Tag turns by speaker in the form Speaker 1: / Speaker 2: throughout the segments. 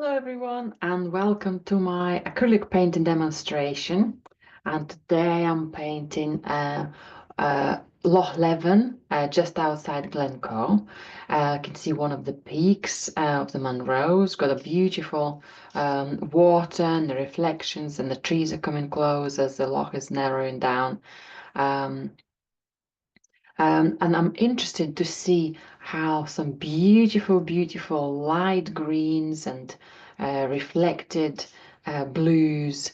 Speaker 1: Hello everyone and welcome to my acrylic painting demonstration. And today I'm painting Loch Leven just outside Glencoe. I can see one of the peaks of the Munros. Got a beautiful water and the reflections, and the trees are coming close as the loch is narrowing down. Um, and I'm interested to see how some beautiful light greens and reflected blues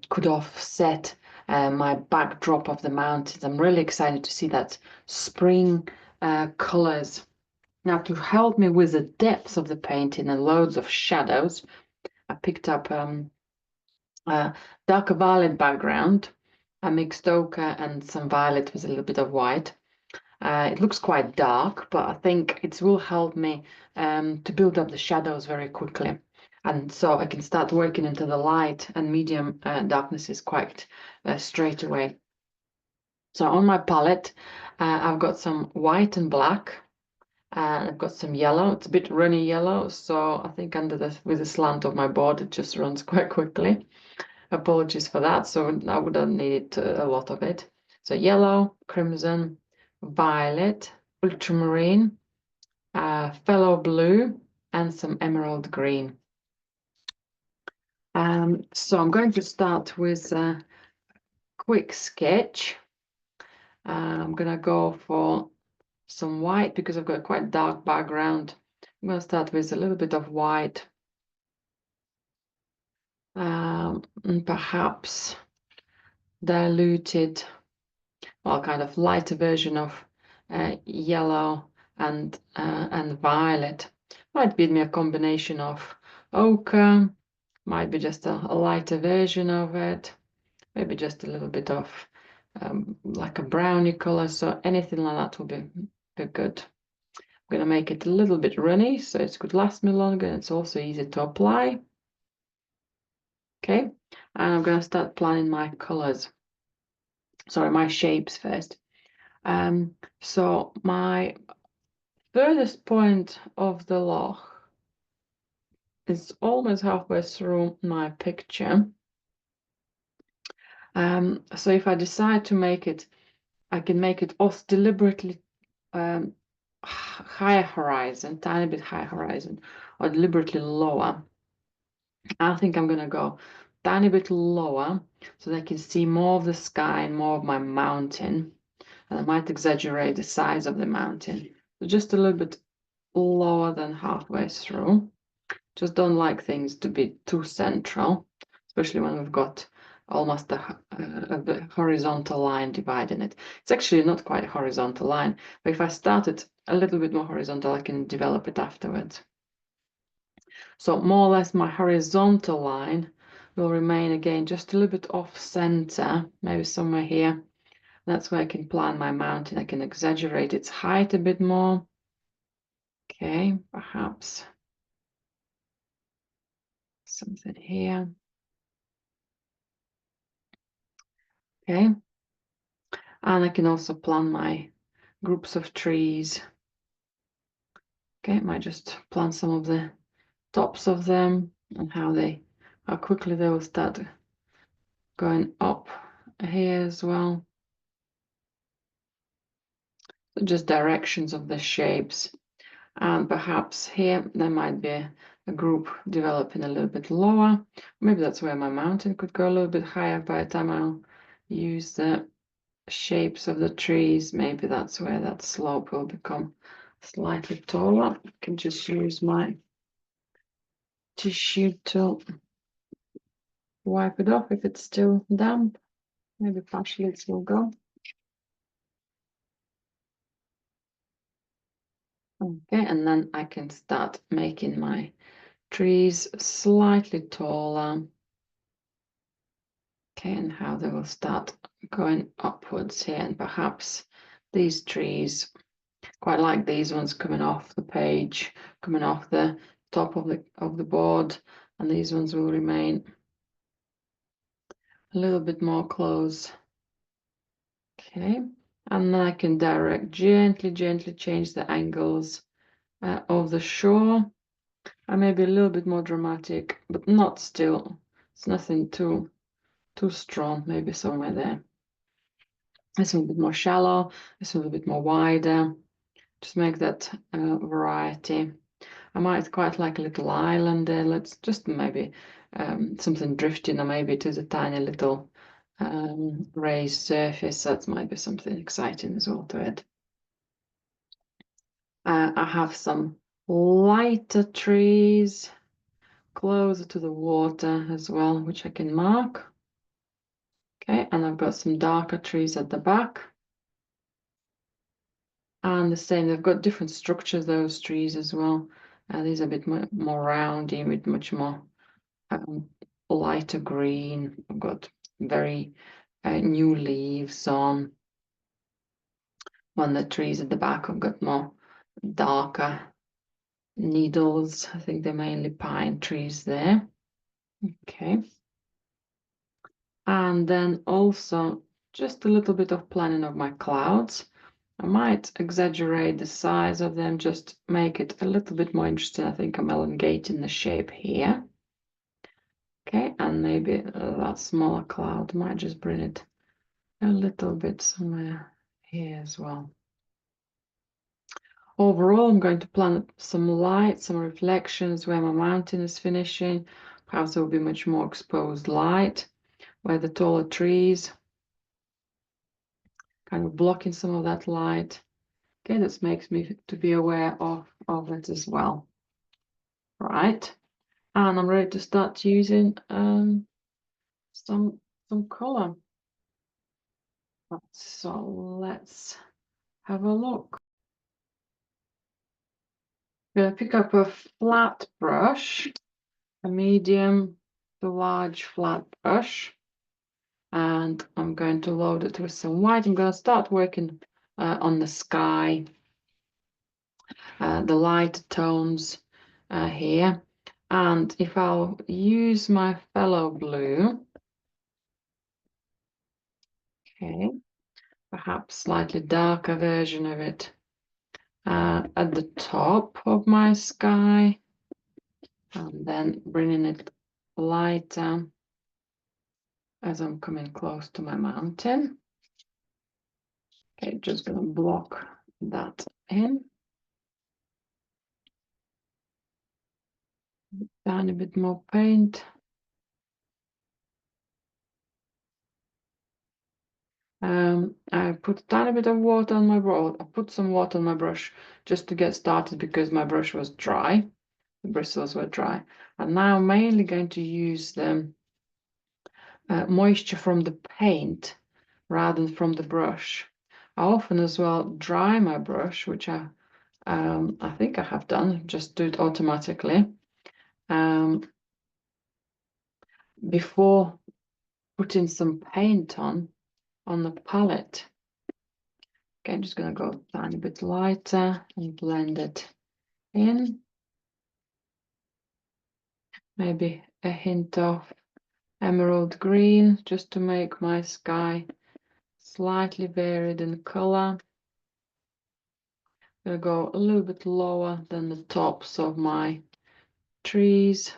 Speaker 1: could offset my backdrop of the mountains. I'm really excited to see that spring colors. Now, to help me with the depths of the painting and loads of shadows, I picked up a darker violet background. I mixed ochre and some violet with a little bit of white. It looks quite dark, but I think it will help me to build up the shadows very quickly. And so I can start working into the light and medium darknesses quite straight away. So on my palette, I've got some white and black, and I've got some yellow. It's a bit runny yellow, so I think with the slant of my board, it just runs quite quickly. Apologies for that. So I wouldn't need a lot of it. So yellow, crimson, violet, ultramarine, phthalo blue, and some emerald green. So I'm going to start with a quick sketch. I'm going to go for some white because I've got a quite dark background. I'm going to start with a little bit of white. And perhaps diluted, well, kind of lighter version of yellow and violet. Might be a combination of ochre, might be just a lighter version of it, maybe just a little bit of like a brownie color. So anything like that will be good. I'm going to make it a little bit runny so it could last me longer, and it's also easy to apply. Okay, and I'm going to start planning my colors. Sorry, my shapes first. So my furthest point of the loch is almost halfway through my picture. So if I decide to make it, I can make it off deliberately higher horizon, tiny bit higher horizon, or deliberately lower. I think I'm gonna go tiny bit lower so that I can see more of the sky and more of my mountain. And I might exaggerate the size of the mountain. So just a little bit lower than halfway through. Just don't like things to be too central, especially when we've got almost a horizontal line dividing it. It's actually not quite a horizontal line, but if I start it a little bit more horizontal, I can develop it afterwards. So more or less my horizontal line will remain again just a little bit off center, maybe somewhere here. That's where I can plan my mountain. I can exaggerate its height a bit more. Okay, perhaps something here. Okay, and I can also plan my groups of trees. Okay, I might just plant some of the tops of them and how quickly they will start going up here as well. So just directions of the shapes. And perhaps here there might be a group developing a little bit lower. Maybe that's where my mountain could go a little bit higher by the time I'll use the shapes of the trees. Maybe that's where that slope will become slightly taller. I can just use my tissue to wipe it off if it's still damp. Maybe partially it will go. Okay, and then I can start making my trees slightly taller. Okay, and how they will start going upwards here, and perhaps these trees, quite like these ones coming off the page, coming off the top of the board, and these ones will remain a little bit more close. Okay, and then I can gently change the angles of the shore. And maybe a little bit more dramatic, but not still. It's nothing too strong, maybe somewhere there. It's a little bit more shallow, it's a little bit more wider. Just make that variety. I might quite like a little island there. Let's just maybe something drifting, or maybe it is a tiny little raised surface. That might be something exciting as well to add. I have some lighter trees closer to the water as well, which I can mark. Okay, and I've got some darker trees at the back. And the same, they've got different structures, those trees as well. These are a bit more roundy with much more lighter green. I've got very new leaves on. On the trees at the back, I've got more darker needles. I think they're mainly pine trees there. Okay. And then also just a little bit of planning of my clouds. I might exaggerate the size of them, just make it a little bit more interesting. I think I'm elongating the shape here. Okay, and maybe that smaller cloud might just bring it a little bit somewhere here as well. Overall, I'm going to plant some light, some reflections where my mountain is finishing. Perhaps there will be much more exposed light, where the taller trees kind of blocking some of that light. Okay, this makes me to be aware of it as well. Right, and I'm ready to start using some color. So let's have a look. I'm going to pick up a flat brush, a medium to large flat brush, and I'm going to load it with some white. I'm going to start working on the sky, the light tones here. And if I'll use my fellow blue, okay, perhaps slightly darker version of it at the top of my sky, and then bringing it lighter as I'm coming close to my mountain. Okay, just gonna block that in. Tiny bit more paint. I put a tiny bit of water on my brush. I put some water on my brush just to get started because my brush was dry. The bristles were dry. And now I'm mainly going to use the moisture from the paint rather than from the brush. I often as well dry my brush, which I think I have done, just do it automatically before putting some paint on the palette. Okay, I'm just going to go a tiny bit lighter and blend it in. Maybe a hint of emerald green just to make my sky slightly varied in color. I'm going to go a little bit lower than the tops of my trees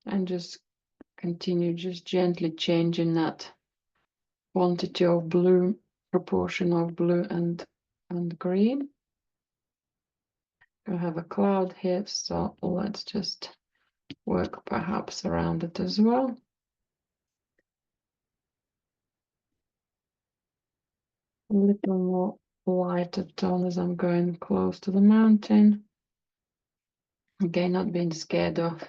Speaker 1: and just continue just gently changing that quantity of blue, proportion of blue and green. I have a cloud here, so let's just work perhaps around it as well. A little more lighter tone as I'm going close to the mountain. Again, not being scared of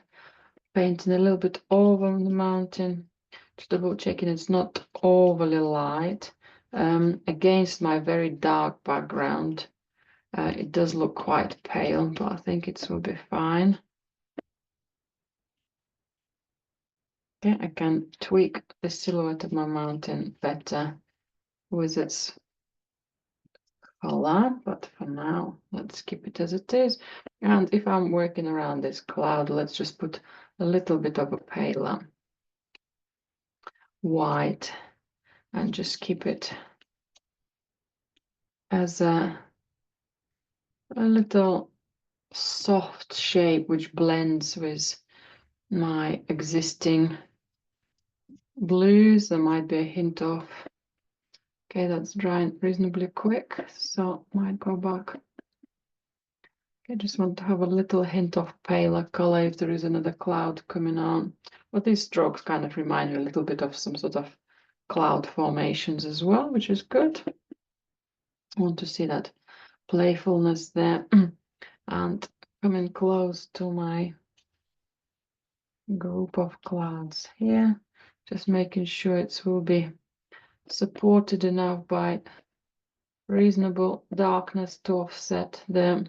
Speaker 1: painting a little bit over the mountain. Just double checking it's not overly light. Against my very dark background, it does look quite pale, but I think it will be fine. Okay, I can tweak the silhouette of my mountain better with its color, but for now, let's keep it as it is. And if I'm working around this cloud, let's just put a little bit of a paler white and just keep it as a little soft shape which blends with my existing blues. There might be a hint of, okay, that's drying reasonably quick, so might go back. I just want to have a little hint of paler color if there is another cloud coming on. But these strokes kind of remind me a little bit of some sort of cloud formations as well, which is good. I want to see that playfulness there. And coming close to my group of clouds here, just making sure it will be supported enough by reasonable darkness to offset the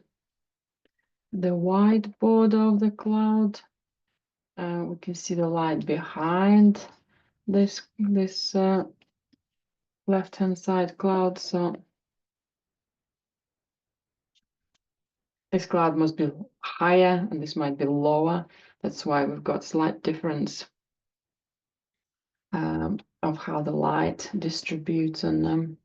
Speaker 1: white border of the cloud. We can see the light behind this left-hand side cloud, so this cloud must be higher and this might be lower. That's why we've got slight difference of how the light distributes on them.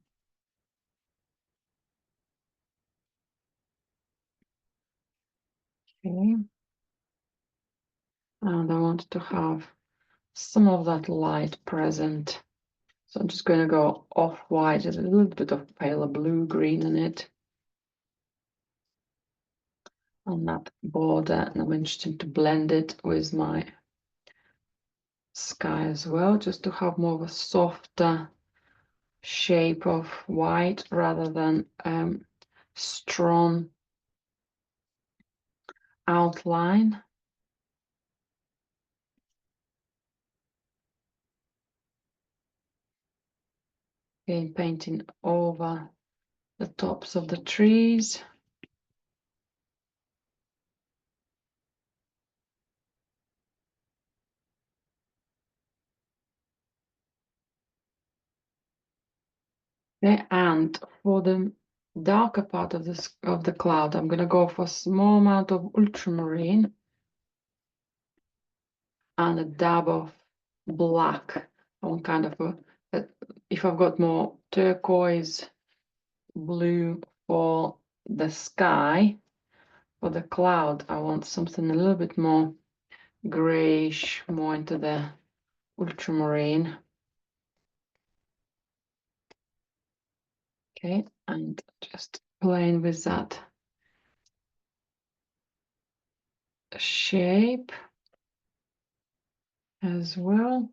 Speaker 1: Okay. And I want to have some of that light present. So I'm just going to go off-white, just a little bit of paler blue-green in it. On that border, and I'm interested to blend it with my sky as well, just to have more of a softer shape of white rather than strong outline. Again, painting over the tops of the trees. Okay, and for the darker part of the cloud, I'm going to go for a small amount of ultramarine and a dab of black. I want kind of if I've got more turquoise blue for the sky, for the cloud, I want something a little bit more grayish, more into the ultramarine. Okay, and just playing with that shape as well.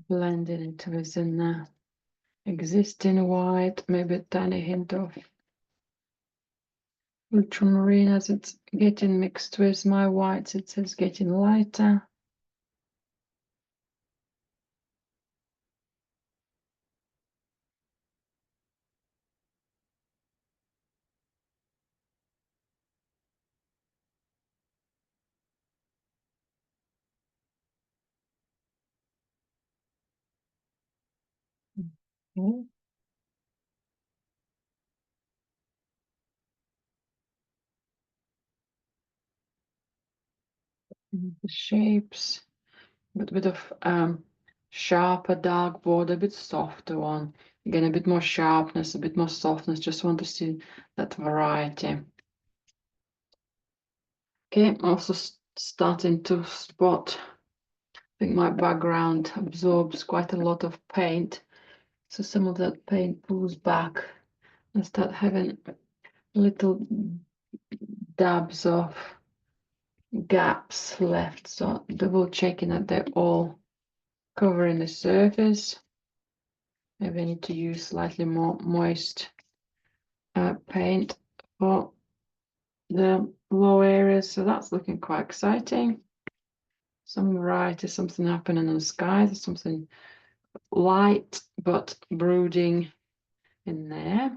Speaker 1: Blending it within the existing white, maybe a tiny hint of ultramarine as it's getting mixed with my whites. It says getting lighter. Okay. The shapes, but a bit of sharper dark border, a bit softer one. Again, a bit more sharpness, a bit more softness. Just want to see that variety. Okay, I'm also starting to spot, I think my background absorbs quite a lot of paint. So some of that paint pulls back and start having little dabs of gaps left. So double checking that they're all covering the surface. Maybe I need to use slightly more moist paint for the low areas. So that's looking quite exciting. Some variety, something happening in the sky. There's something light but brooding in there.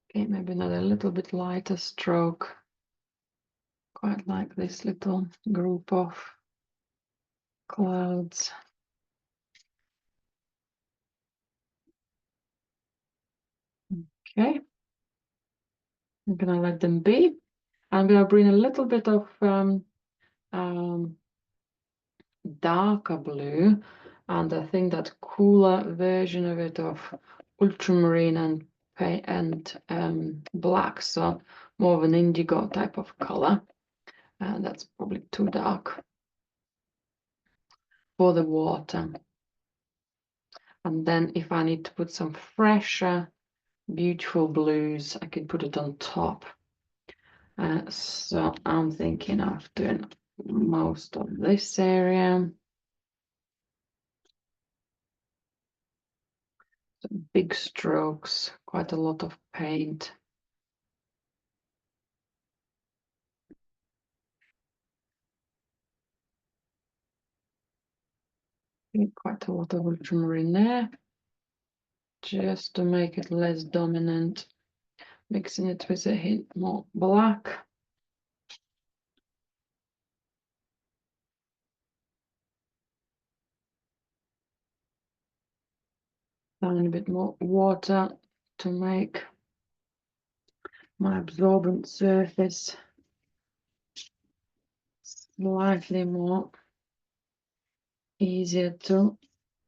Speaker 1: Okay, maybe another little bit lighter stroke. Quite like this little group of clouds. Okay, I'm gonna let them be. I'm gonna bring a little bit of darker blue and I think that cooler version of it of ultramarine and black, so more of an indigo type of color. And that's probably too dark for the water. And then if I need to put some fresher, beautiful blues, I can put it on top. So I'm thinking of doing most of this area. Some big strokes, quite a lot of paint. Quite a lot of ultramarine there, just to make it less dominant, mixing it with a hint more black. Tiny bit more water to make my absorbent surface slightly more easier to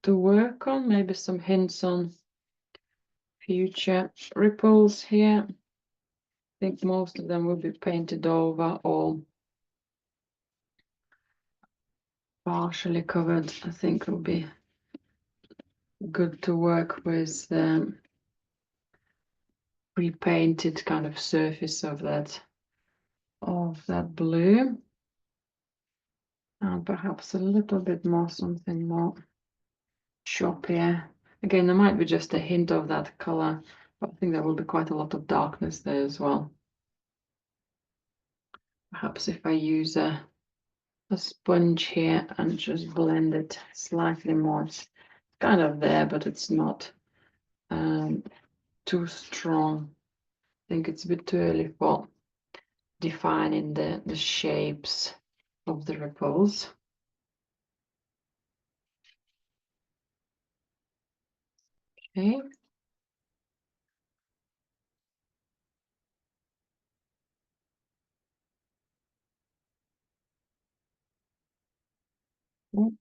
Speaker 1: work on. Maybe some hints on future ripples here. I think most of them will be painted over or partially covered. I think will be good to work with the pre-painted kind of surface of that blue. And perhaps a little bit more, something more choppier. Again, there might be just a hint of that color, but I think there will be quite a lot of darkness there as well. Perhaps if I use a sponge here and just blend it slightly more. It's kind of there, but it's not too strong. I think it's a bit too early for defining the shapes of the ripples. Okay.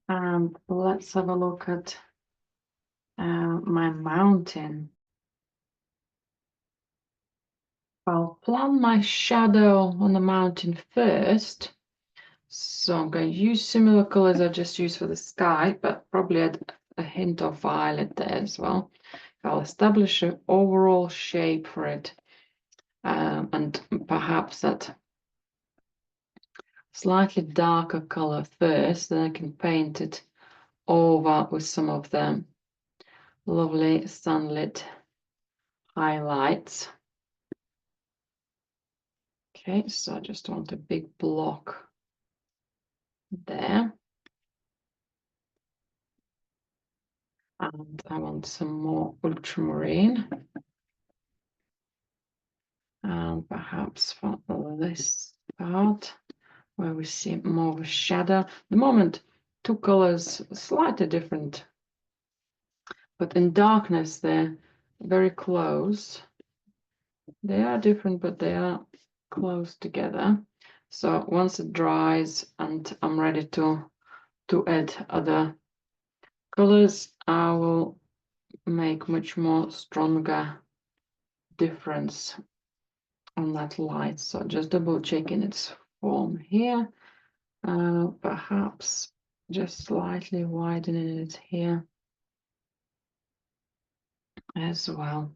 Speaker 1: And let's have a look at my mountain. I'll plan my shadow on the mountain first. So I'm going to use similar colors I just used for the sky, but probably add a hint of violet there as well. I'll establish an overall shape for it, and perhaps that slightly darker color first, then I can paint it over with some of the lovely sunlit highlights. Okay, so I just want a big block there. And I want some more ultramarine. And perhaps for this part where we see more of a shadow. At the moment, two colors slightly different, but in darkness they're very close. They are different, but they are close together. So once it dries and I'm ready to add other colors, I will make much more stronger difference on that light. So just double checking its form here. Perhaps just slightly widening it here as well.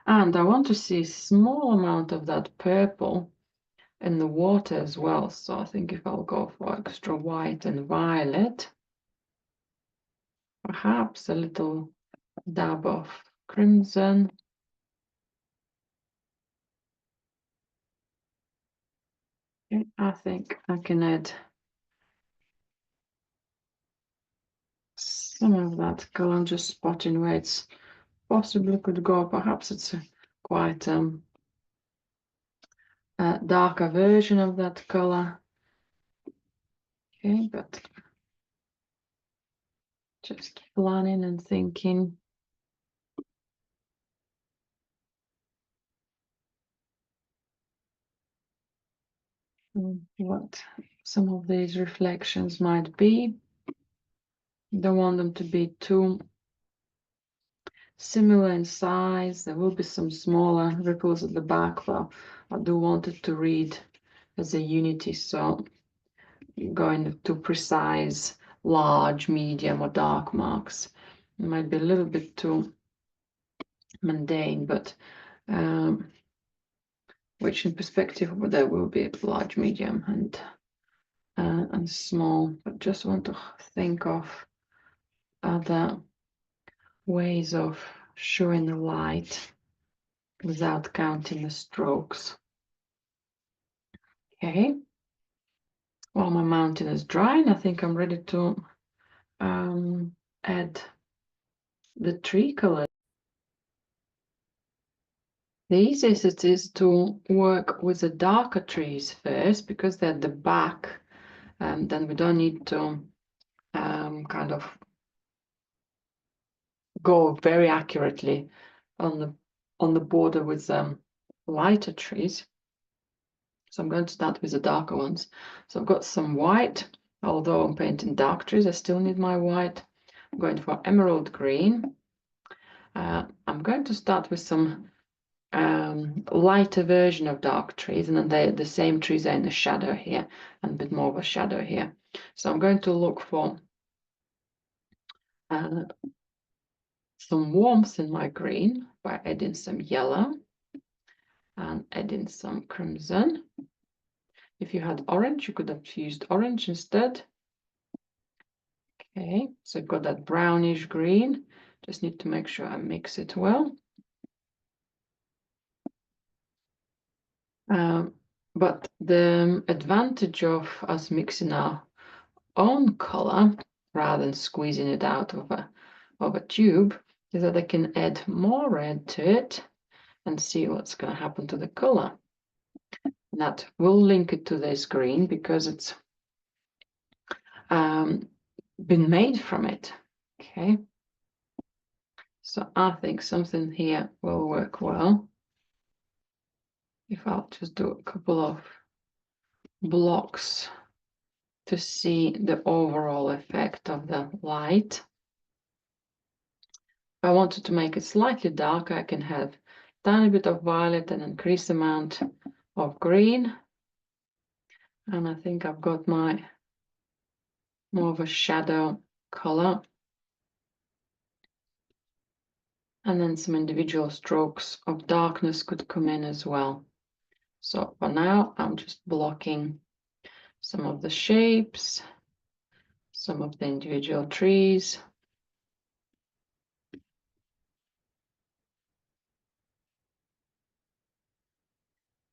Speaker 1: And I want to see a small amount of that purple in the water as well. So I think if I'll go for extra white and violet, perhaps a little dab of crimson. I think I can add some of that color. I'm just spotting where it's possibly could go. Perhaps it's a quite a darker version of that color. Okay, but just planning and thinking. What some of these reflections might be. Don't want them to be too similar in size. There will be some smaller ripples at the back, but I do want it to read as a unity, so going to precise, large, medium, or dark marks. It might be a little bit too mundane, but which in perspective there will be large, medium, and small. But just want to think of other ways of showing the light without counting the strokes. Okay. While my mountain is drying, I think I'm ready to add the tree color. The easiest is to work with the darker trees first because they're at the back, and then we don't need to kind of go very accurately on the border with lighter trees. So I'm going to start with the darker ones. So I've got some white, although I'm painting dark trees, I still need my white. I'm going for emerald green. I'm going to start with some lighter version of dark trees, and then the same trees are in the shadow here and a bit more of a shadow here. So I'm going to look for some warmth in my green by adding some yellow and adding some crimson. If you had orange, you could have used orange instead. Okay, so I've got that brownish green. Just need to make sure I mix it well. But the advantage of us mixing our own color rather than squeezing it out of a tube is that I can add more red to it and see what's going to happen to the color. And that will link it to this green because it's been made from it. Okay, so I think something here will work well. If I'll just do a couple of blocks to see the overall effect of the light. If I wanted to make it slightly darker, I can have a tiny bit of violet and increase the amount of green. And I think I've got my more of a shadow color. And then some individual strokes of darkness could come in as well. So for now, I'm just blocking some of the shapes, some of the individual trees.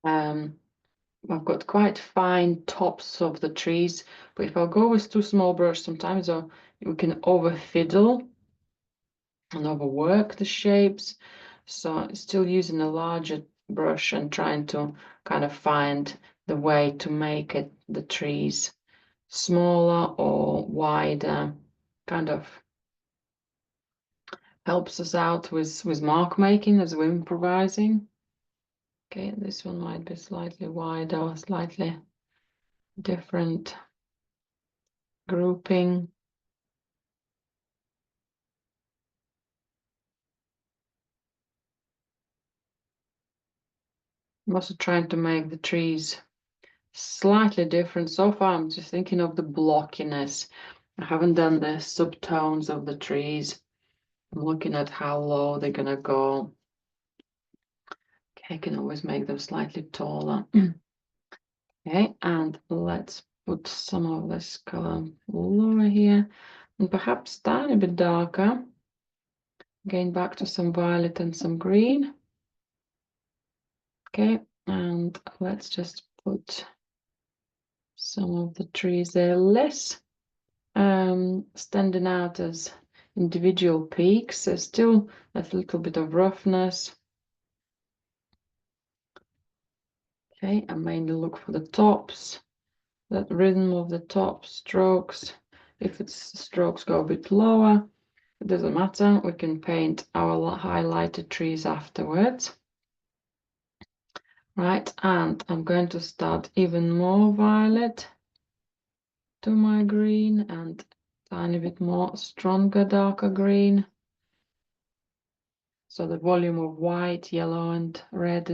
Speaker 1: I've got quite fine tops of the trees, but if I go with too small brush, sometimes you can over fiddle and overwork the shapes. So still using a larger brush and trying to kind of find the way to make it the trees smaller or wider, kind of helps us out with mark making as we're improvising. Okay, this one might be slightly wider or slightly different grouping. I'm also trying to make the trees slightly different. So far, I'm just thinking of the blockiness. I haven't done the subtones of the trees. I'm looking at how low they're gonna go. Okay, I can always make them slightly taller. Okay, and let's put some of this color lower here, and perhaps tiny bit darker. Again, back to some violet and some green. Okay, and let's just put some of the trees there less standing out as individual peaks. There's still a little bit of roughness. Okay, I mainly look for the tops, that rhythm of the top strokes. If it's strokes go a bit lower, it doesn't matter. We can paint our highlighted trees afterwards. Right, and I'm going to start even more violet to my green and Tiny bit more stronger, darker green. So the volume of white, yellow, and red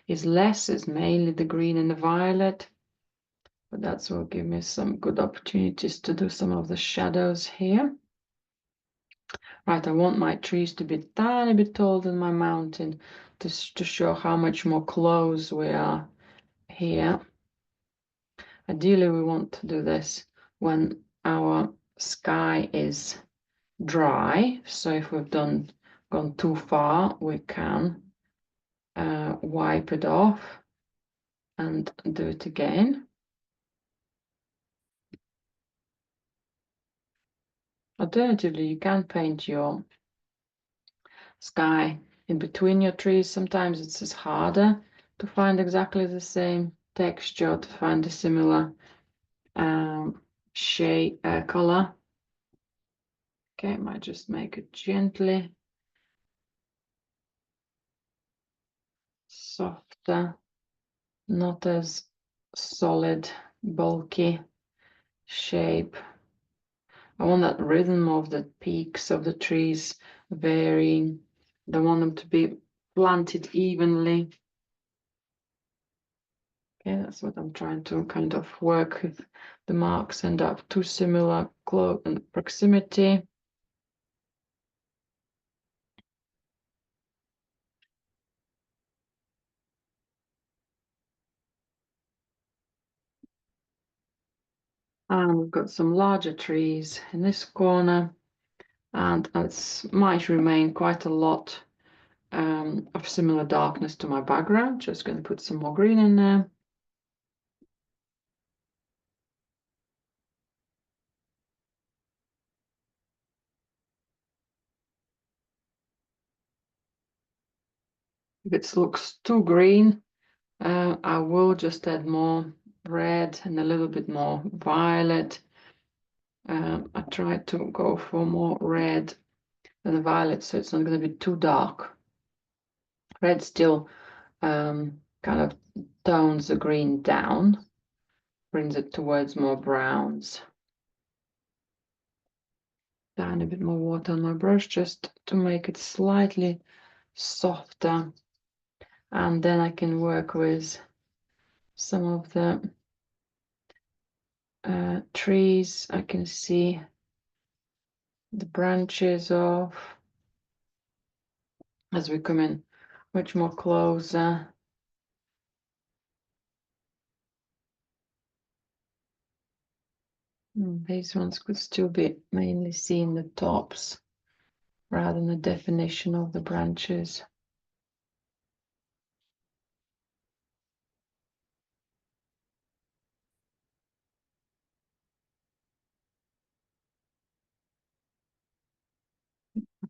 Speaker 1: is less. It's mainly the green and the violet. But that will give me some good opportunities to do some of the shadows here. Right, I want my trees to be tiny bit taller than my mountain to show how much more close we are here. Ideally, we want to do this when our sky is dry. So if we've gone too far, we can wipe it off and do it again. Alternatively, you can paint your sky in between your trees. Sometimes it's just harder to find exactly the same texture, to find a similar shade color. Okay, I might just make it gently softer, not as solid, bulky shape. I want that rhythm of the peaks of the trees varying. I don't want them to be planted evenly. Okay, that's what I'm trying to kind of work with. The marks end up too similar close and proximity. And we've got some larger trees in this corner, and it might remain quite a lot of similar darkness to my background. Just going to put some more green in there. If it looks too green, I will just add more red and a little bit more violet. I try to go for more red than violet, so it's not going to be too dark. Red still kind of tones the green down, brings it towards more browns. Down a bit more water on my brush just to make it slightly softer, and then I can work with some of the trees. I can see the branches of as we come in much more closer. These ones could still be mainly seen the tops rather than the definition of the branches.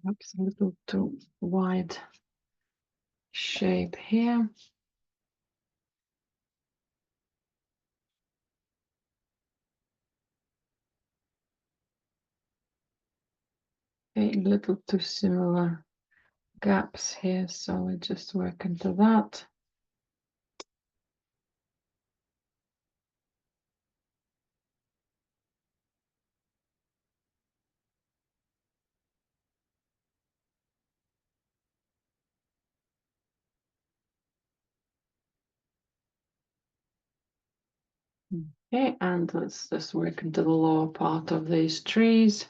Speaker 1: Perhaps a little too wide shape here. A little too similar gaps here, so we just work into that. Okay, and let's just work into the lower part of these trees.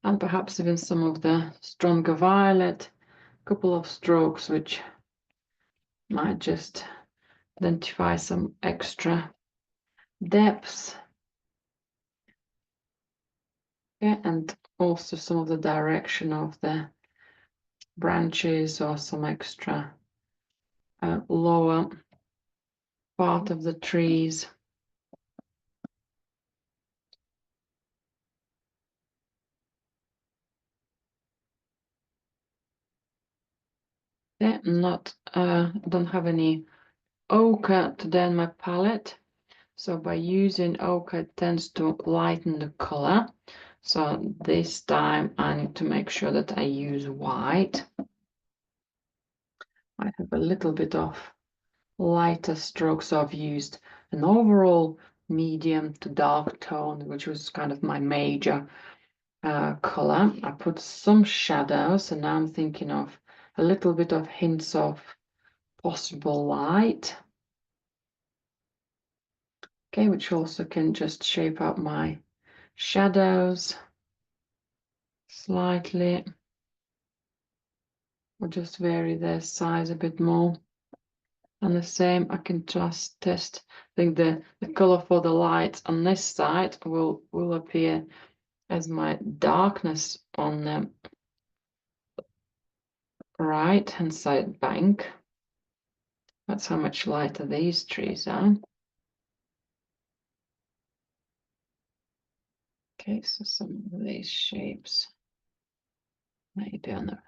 Speaker 1: And perhaps even some of the stronger violet, a couple of strokes which might just identify some extra depths. Okay, and also some of the direction of the branches or some extra lower part of the trees. Okay, don't have any ochre today in my palette, so by using ochre it tends to lighten the color. So this time I need to make sure that I use white. I have a little bit of lighter strokes. So I've used an overall medium to dark tone, which was kind of my major color. I put some shadows, and now I'm thinking of a little bit of hints of possible light. Okay, which also can just shape up my shadows slightly, or just vary their size a bit more. And the same, I can just test. I think the color for the light on this side will appear as my darkness on the right hand side bank. That's how much lighter these trees are. Okay, so some of these shapes maybe on the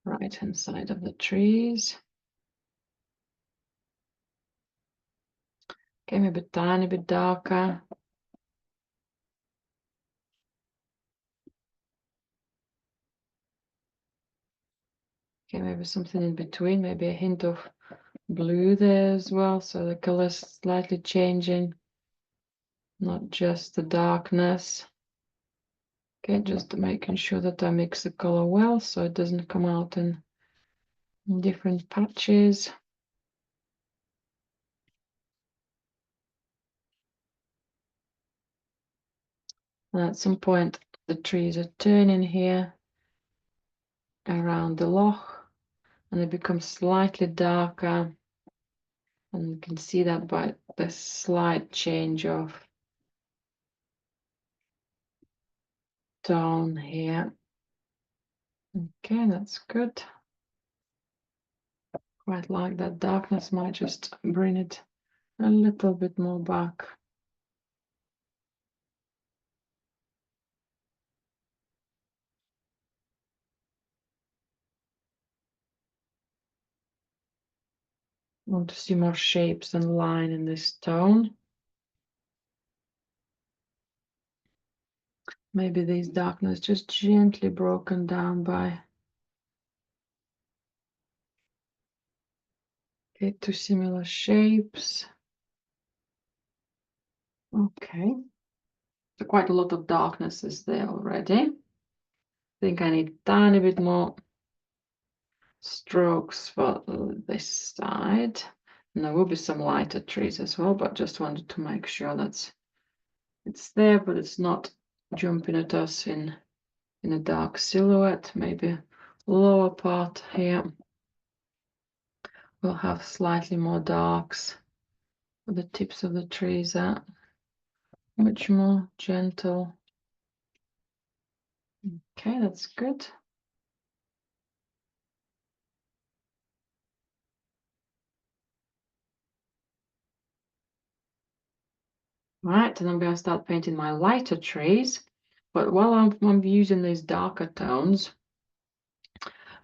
Speaker 1: right hand side of the trees. Okay, maybe a tiny bit darker. Okay, maybe something in between, maybe a hint of blue there as well, so the color's slightly changing, not just the darkness. Okay, just making sure that I mix the color well so it doesn't come out in different patches. And at some point the trees are turning here around the loch, and they become slightly darker, and you can see that by the slight change of tone here. Okay, that's good. Quite like that darkness, might just bring it a little bit more back. Want to see more shapes and line in this tone. Maybe this darkness just gently broken down by two similar shapes. Okay, so quite a lot of darkness is there already. I think I need a tiny bit more strokes for this side. And there will be some lighter trees as well, but just wanted to make sure that it's there, but it's not jumping at us in a dark silhouette. Maybe lower part here will have slightly more darks, but the tips of the trees are much more gentle. Okay, that's good. Right, and I'm going to start painting my lighter trees. But while I'm using these darker tones,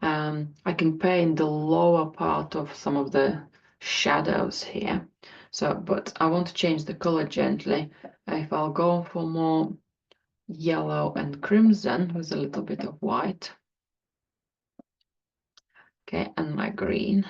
Speaker 1: I can paint the lower part of some of the shadows here. So, but I want to change the color gently. If I'll go for more yellow and crimson with a little bit of white. Okay, and my green.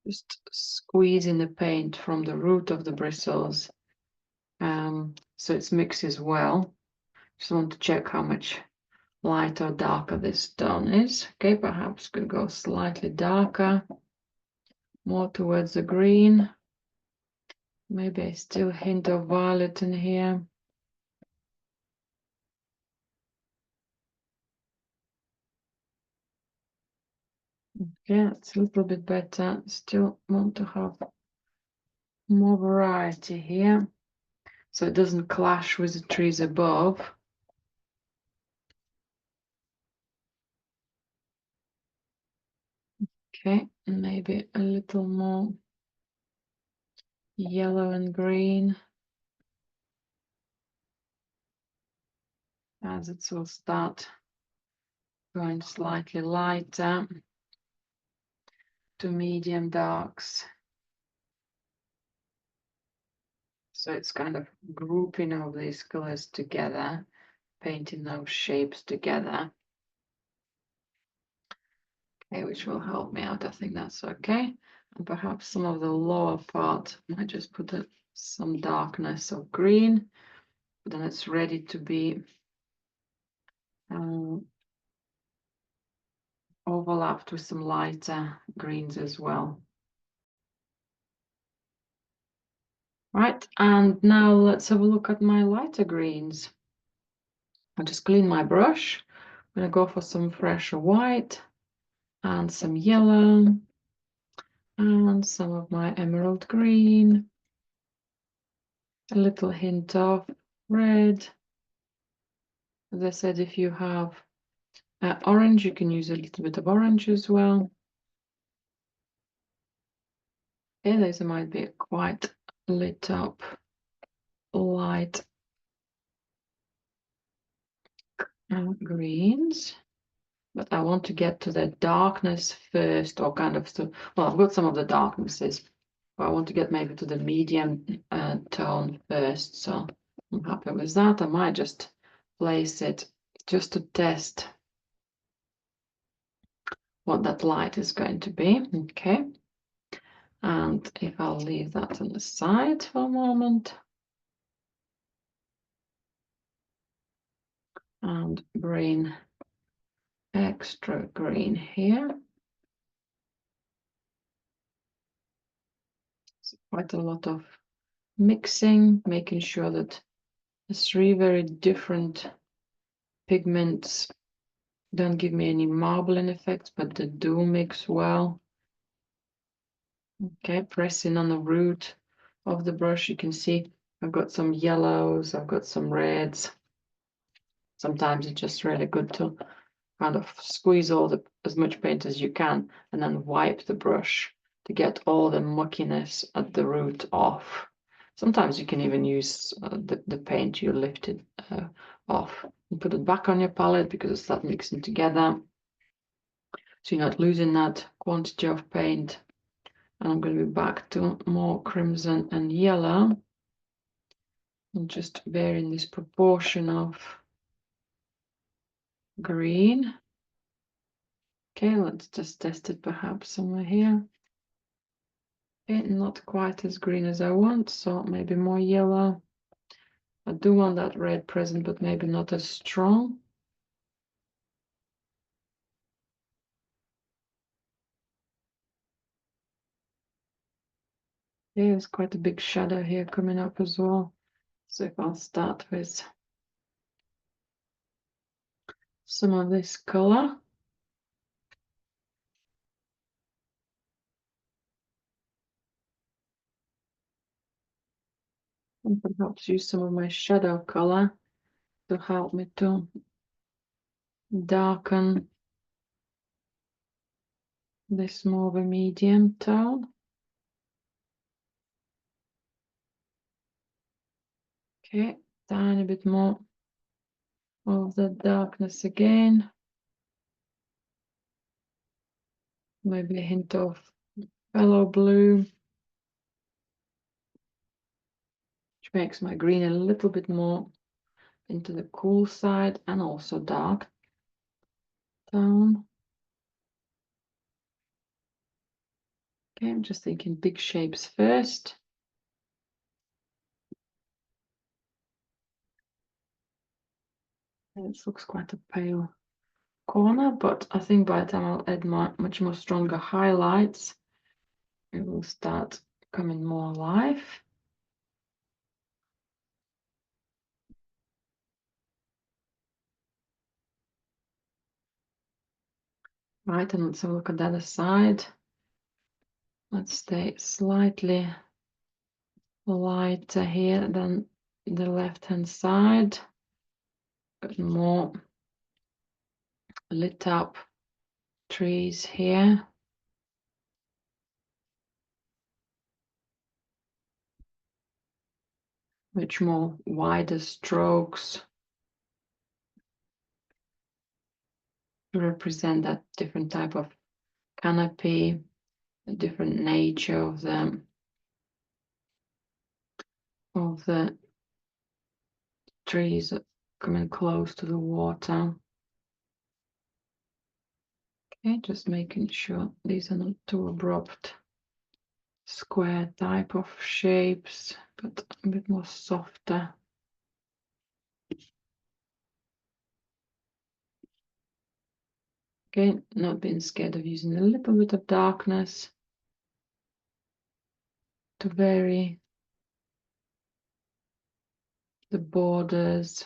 Speaker 1: Just squeezing the paint from the root of the bristles, so it mixes well. Just want to check how much lighter or darker this tone is. Okay, perhaps could go slightly darker, more towards the green. Maybe a still hint of violet in here. Yeah, it's a little bit better. Still want to have more variety here, so it doesn't clash with the trees above. Okay, maybe a little more yellow and green as it will start going slightly lighter to medium darks. So it's kind of grouping all these colors together painting those shapes together. Okay, which will help me out. I think that's okay. And perhaps some of the lower part, I might just put some darkness of green, but then it's ready to be overlapped with some lighter greens as well. Right, and now let's have a look at my lighter greens. I'll just clean my brush. I'm going to go for some fresh white and some yellow and some of my emerald green, a little hint of red. As I said, if you have orange, you can use a little bit of orange as well. Yeah, those might be quite lit up light greens, but I want to get to the darkness first, or kind of well, I've got some of the darknesses, but I want to get maybe to the medium tone first. So I'm happy with that. I might just place it just to test what that light is going to be. Okay, and if I'll leave that on the side for a moment and bring extra green here. So quite a lot of mixing, making sure that the three very different pigments don't give me any marbling effects, but they do mix well. Okay, pressing on the root of the brush, you can see I've got some yellows, I've got some reds. Sometimes it's just really good to kind of squeeze as much paint as you can and then wipe the brush to get all the muckiness at the root off. Sometimes you can even use the paint you lifted off and put it back on your palette because it's not mixing together. So you're not losing that quantity of paint. And I'm going to be back to more crimson and yellow. And just varying this proportion of green. Okay, let's just test it perhaps somewhere here. Okay, not quite as green as I want, so maybe more yellow. I do want that red present, but maybe not as strong. Yeah, there's quite a big shadow here coming up as well. So if I'll start with some of this color. And perhaps use some of my shadow color to help me to darken this more of a medium tone. Okay, tiny bit more of the darkness again. Maybe a hint of yellow blue, which makes my green a little bit more into the cool side and also dark tone. Okay, I'm just thinking big shapes first. It looks quite a pale corner, but I think by the time I'll add much more stronger highlights, it will start coming more alive. Right, and let's have a look at the other side. Let's stay slightly lighter here than the left-hand side. Got more lit up trees here. Much more wider strokes to represent that different type of canopy, the different nature of the trees coming close to the water. Okay, just making sure these are not too abrupt square type of shapes, but a bit more softer. Okay, not being scared of using a little bit of darkness to vary the borders.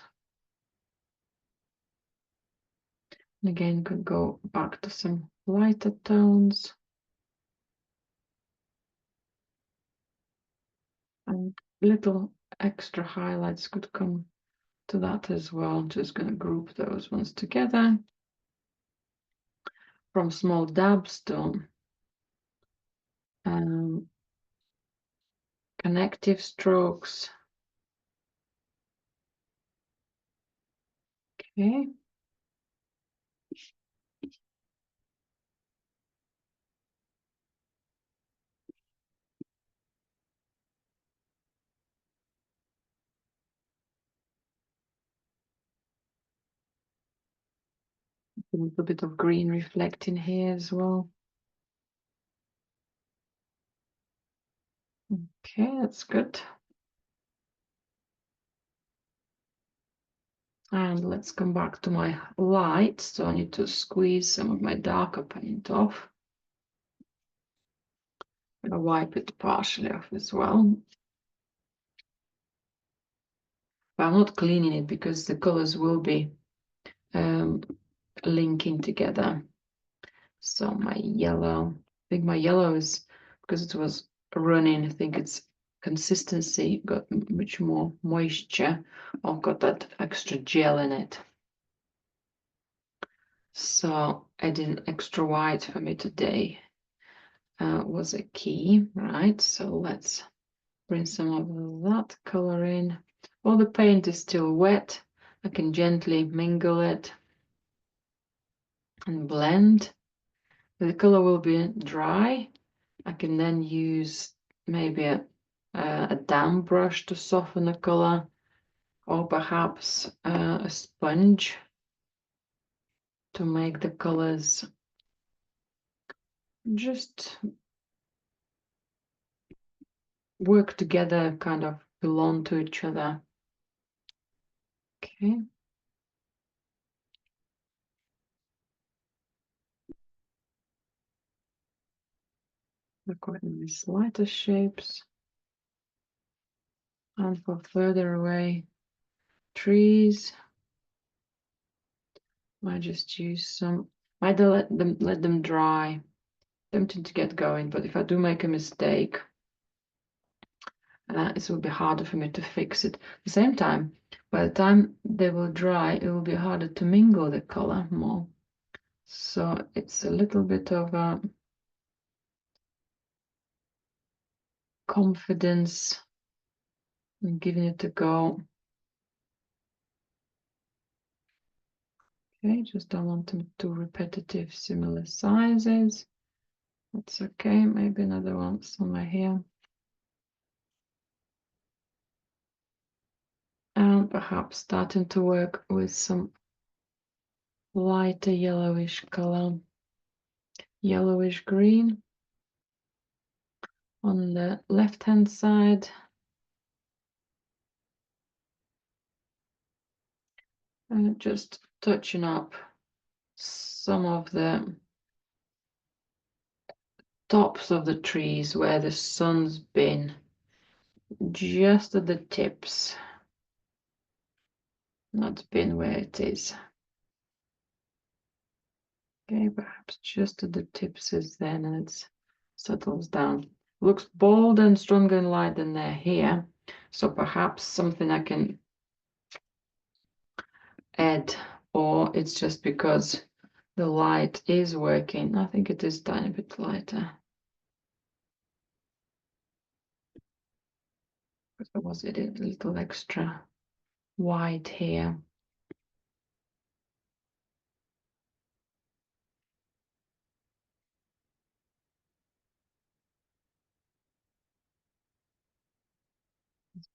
Speaker 1: And again, could go back to some lighter tones. And little extra highlights could come to that as well. Just going to group those ones together. From small dabs to connective strokes. Okay. A little bit of green reflecting here as well. Okay, that's good. And let's come back to my light. So I need to squeeze some of my darker paint off. I'm going to wipe it partially off as well. But I'm not cleaning it because the colors will be linking together. So my yellow, I think my yellow is, because it was running, I think its consistency got much more moisture. I've got that extra gel in it. So adding extra white for me today was a key, right? So let's bring some of that color in. While the paint is still wet, I can gently mingle it and blend. The color will be dry. I can then use maybe a damp brush to soften the color, or perhaps a sponge to make the colors just work together, kind of belong to each other. Okay. They're quite nice lighter shapes. And for further away trees, I just use some, I don't let them dry. Tempting to get going, but if I do make a mistake, it will be harder for me to fix it. At the same time, by the time they will dry, it will be harder to mingle the color more. So it's a little bit of a confidence in giving it a go. Okay, just don't want them too repetitive, similar sizes. That's okay, maybe another one somewhere here. And perhaps starting to work with some lighter yellowish color, yellowish green on the left-hand side. And just touching up some of the tops of the trees where the sun's been, just at the tips, not been where it is. Okay, perhaps just at the tips is then, and it settles down. Looks bold and stronger and light than they're here, so perhaps something I can add, or it's just because the light is working. I think it is a tiny bit lighter. But was it a little extra white here?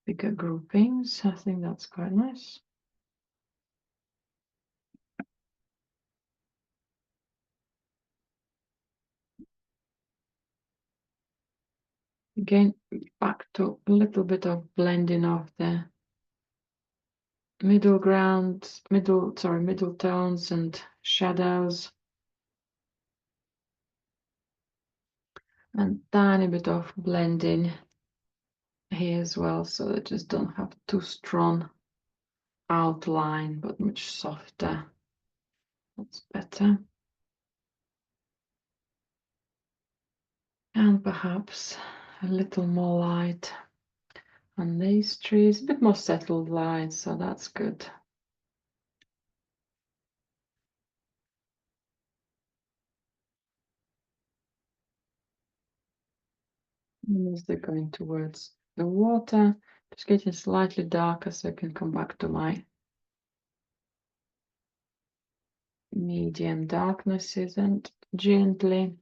Speaker 1: Bigger groupings. I think that's quite nice. Again, back to a little bit of blending of the middle tones and shadows. And tiny bit of blending here as well, so I just don't have too strong outline, but much softer. That's better. And perhaps a little more light on these trees, a bit more settled light, so that's good. And as they're going towards the water, just getting slightly darker so I can come back to my medium darknesses and gently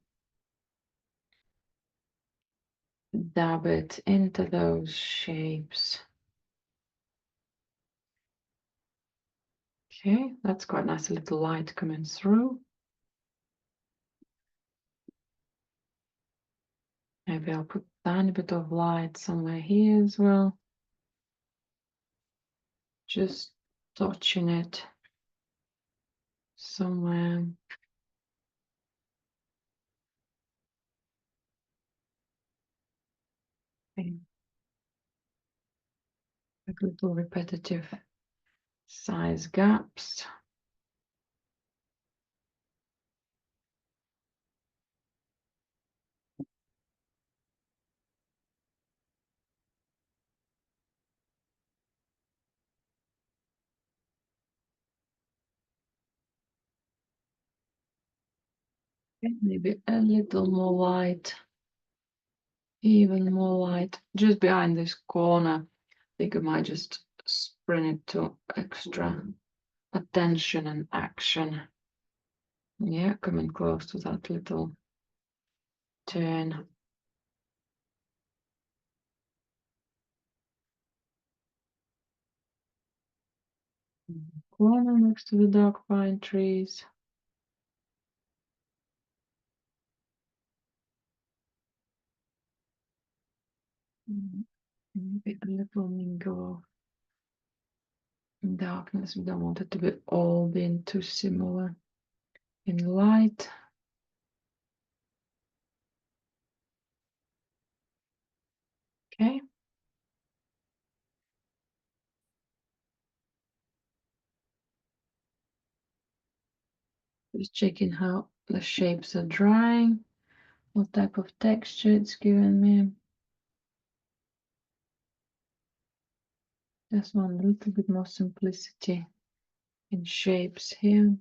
Speaker 1: dab it into those shapes. Okay, that's quite nice, a little light coming through. Maybe I'll put a tiny bit of light somewhere here as well. Just touching it somewhere. Okay. A little repetitive size gaps. Maybe a little more light, even more light, just behind this corner. I think I might just bring it to extra attention and action. Yeah, coming close to that little turn. Corner next to the dark pine trees. Maybe a little mingle of darkness. We don't want it to be all being too similar in light. Okay. Just checking how the shapes are drying, what type of texture it's giving me. Just want a little bit more simplicity in shapes here.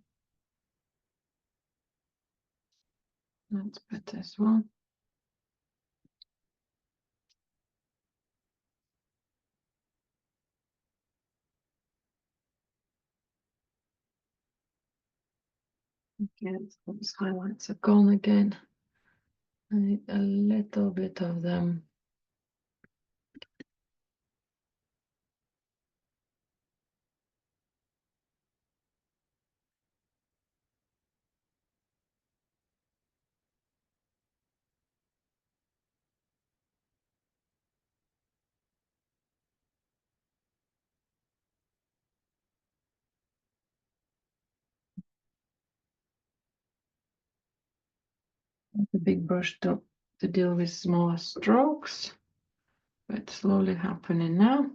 Speaker 1: That's better as well. Okay, those highlights are gone again. I need a little bit of them. The big brush to deal with smaller strokes, but slowly happening now.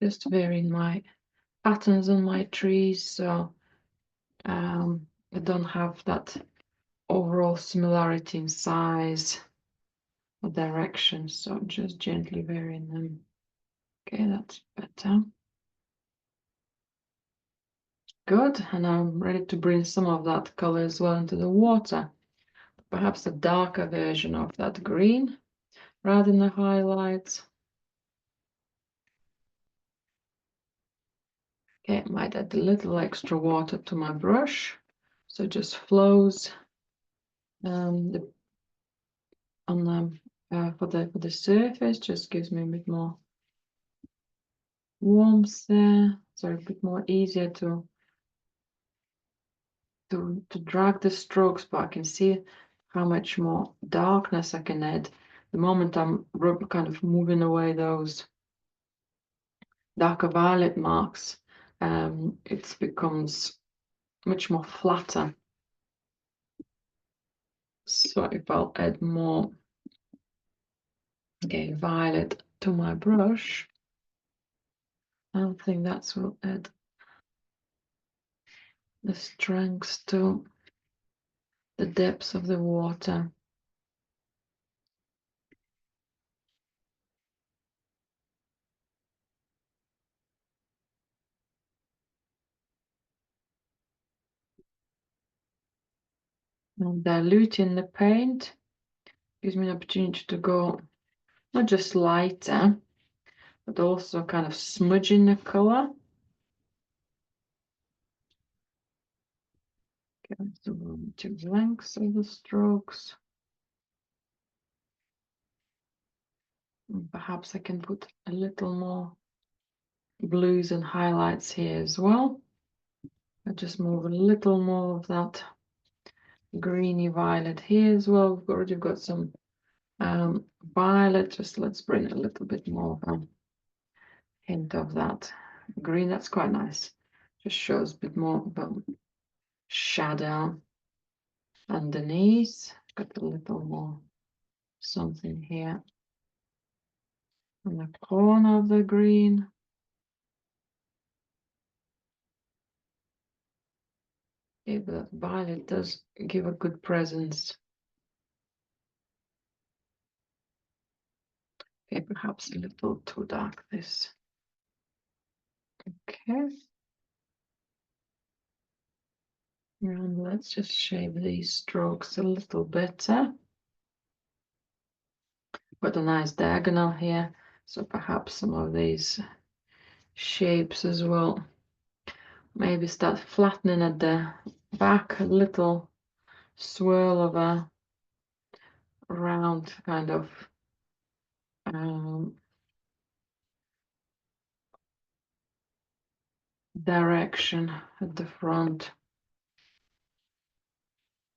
Speaker 1: Just varying my patterns on my trees, so I don't have that overall similarity in size or direction, so just gently varying them. Okay, that's better. Good, and I'm ready to bring some of that color as well into the water. Perhaps a darker version of that green rather than the highlights. Okay, I might add a little extra water to my brush, so it just flows for the surface. Just gives me a bit more warmth there, so a bit more easier to drag the strokes, but I can see how much more darkness I can add. The moment I'm kind of moving away those darker violet marks, it becomes much more flatter. So if I'll add more violet to my brush, I think that will add the strength to the depths of the water. And diluting the paint gives me an opportunity to go not just lighter, but also kind of smudging the color. Okay, so relative lengths of the strokes. And perhaps I can put a little more blues and highlights here as well. I just move a little more of that greeny violet here as well. We've already got some violet. Just let's bring a little bit more of a hint of that green. That's quite nice. Just shows a bit more of a shadow underneath. Got a little more something here on the corner of the green. Yeah, but violet does give a good presence. Okay, perhaps a little too dark this. Okay. And let's just shape these strokes a little better. Got a nice diagonal here, so perhaps some of these shapes as well. Maybe start flattening at the back, a little swirl of a round kind of direction at the front.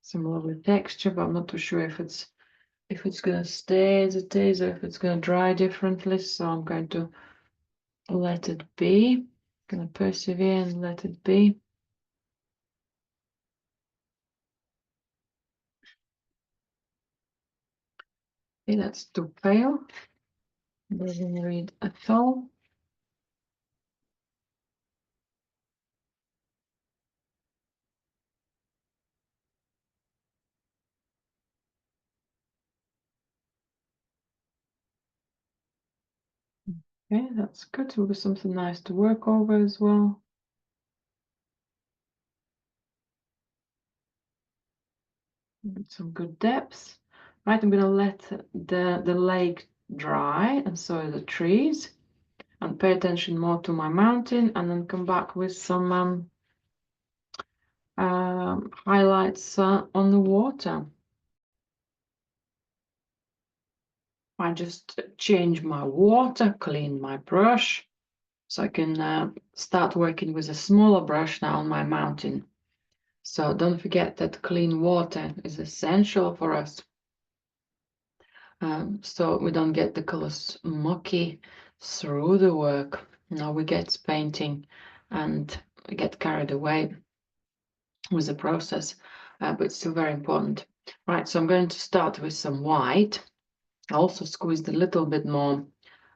Speaker 1: Some lovely texture, but I'm not too sure if it's gonna stay as it is or if it's gonna dry differently. So I'm going to let it be. Gonna persevere and let it be. Okay, that's too pale. Doesn't read at all. Okay, that's good. Will be something nice to work over as well. Some good depth. Right, I'm gonna let the lake dry and so the trees, and pay attention more to my mountain, and then come back with some highlights on the water. I just change my water, clean my brush, so I can start working with a smaller brush now on my mountain. So don't forget that clean water is essential for us, so we don't get the colors mucky through the work. Now we get painting and we get carried away with the process, but it's still very important. Right, so I'm going to start with some white. I also squeezed a little bit more,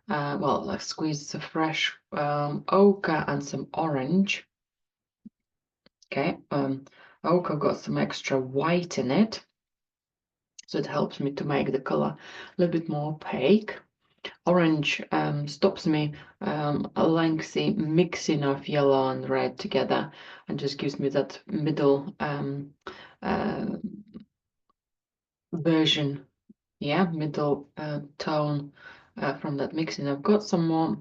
Speaker 1: well, I squeezed the fresh ochre and some orange. Okay, ochre got some extra white in it, so it helps me to make the color a little bit more opaque. Orange stops me a lengthy mixing of yellow and red together and just gives me that middle version, yeah, middle tone from that mixing. I've got some more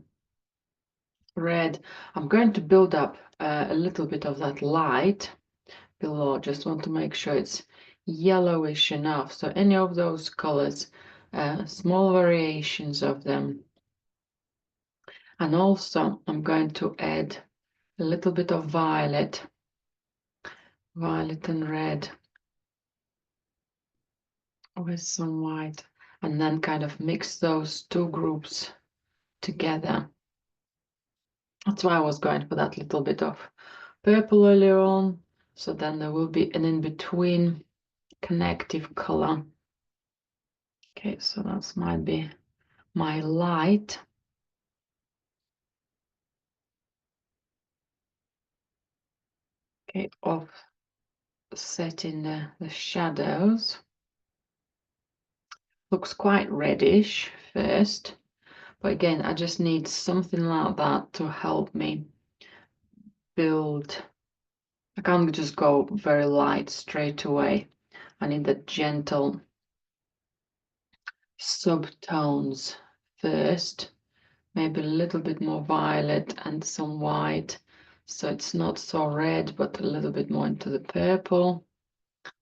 Speaker 1: red. I'm going to build up a little bit of that light below. Just want to make sure it's yellowish enough. So any of those colors, small variations of them. And also I'm going to add a little bit of violet and red with some white, and then kind of mix those two groups together. That's why I was going for that little bit of purple earlier on, so then there will be an in-between connective color. Okay, so that's might be my light. Okay, offsetting the shadows. Looks quite reddish first, but again, I just need something like that to help me build. I can't just go very light straight away. I need the gentle subtones first, maybe a little bit more violet and some white, so it's not so red, but a little bit more into the purple.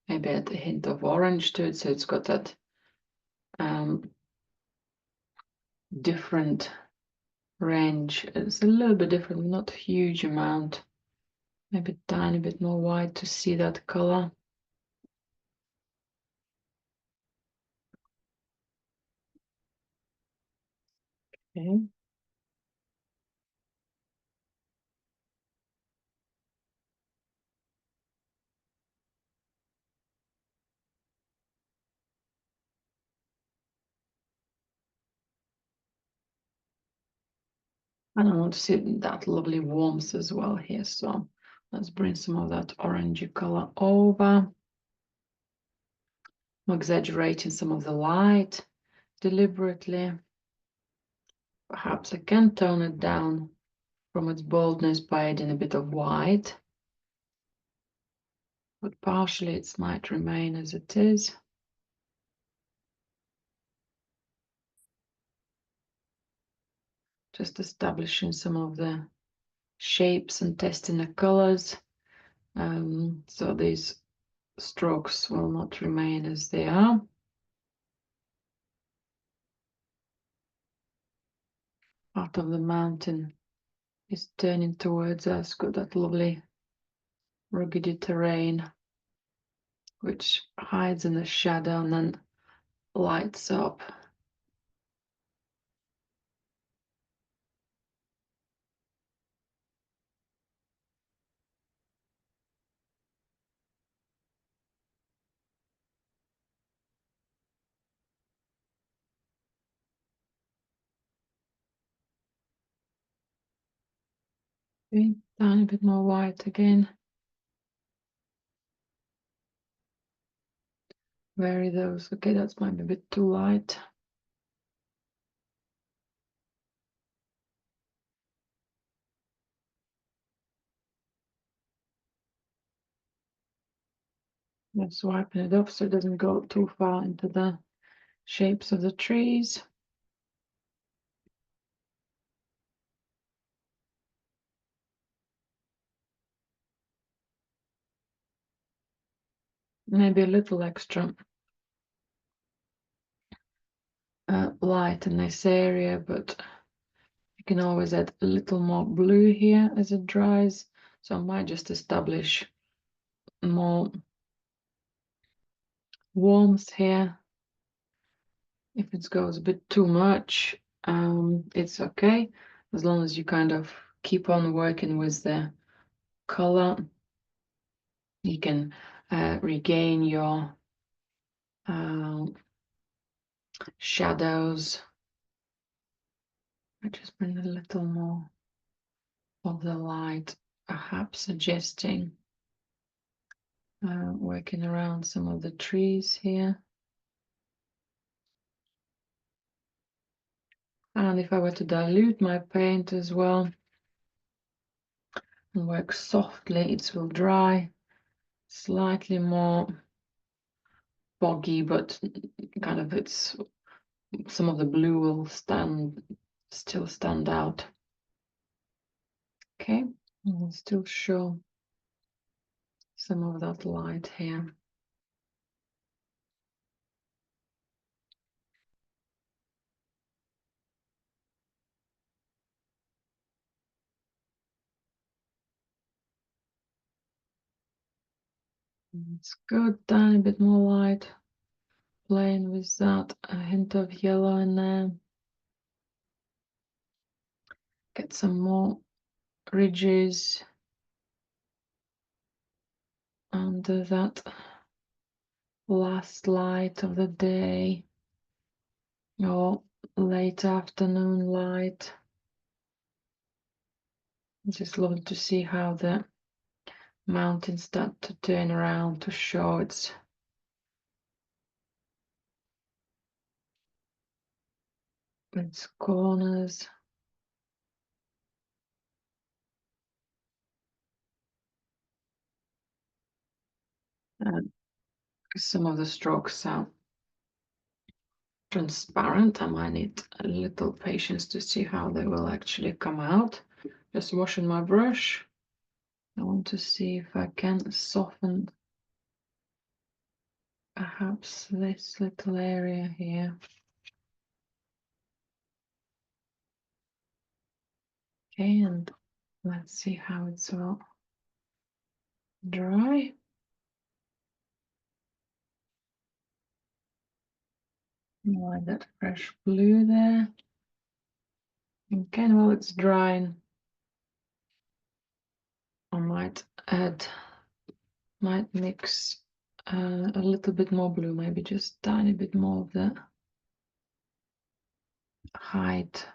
Speaker 1: Maybe add a hint of orange to it, so it's got that different range. It's a little bit different, not a huge amount. Maybe a tiny bit more white to see that color. Okay. And I want to see that lovely warmth as well here. So let's bring some of that orangey color over. I'm exaggerating some of the light deliberately. Perhaps I can tone it down from its boldness by adding a bit of white, but partially it might remain as it is. Just establishing some of the shapes and testing the colors. So these strokes will not remain as they are. Part of the mountain is turning towards us. Got that lovely rugged terrain which hides in the shadow and then lights up. Okay, tiny bit more white again. Vary those. Okay, that's might be a bit too light. Just wiping it off so it doesn't go too far into the shapes of the trees. Maybe a little extra light in this area, but you can always add a little more blue here as it dries. So I might just establish more warmth here. If it goes a bit too much, it's okay, as long as you kind of keep on working with the color. You can regain your shadows. I just bring a little more of the light, perhaps suggesting working around some of the trees here. And if I were to dilute my paint as well and work softly, it will dry slightly more foggy, but kind of some of the blue will still stand out. Okay, we'll still show some of that light here. It's good, tiny bit more light, playing with that, a hint of yellow in there. Get some more ridges under that last light of the day or late afternoon light. Just love to see how the mountains start to turn around to show its corners. And some of the strokes are transparent. I might need a little patience to see how they will actually come out. Just washing my brush. I want to see if I can soften perhaps this little area here. Okay, and let's see how it's all dry. Like that fresh blue there. Okay, and while it's drying, I might mix a little bit more blue, maybe just a tiny bit more of the height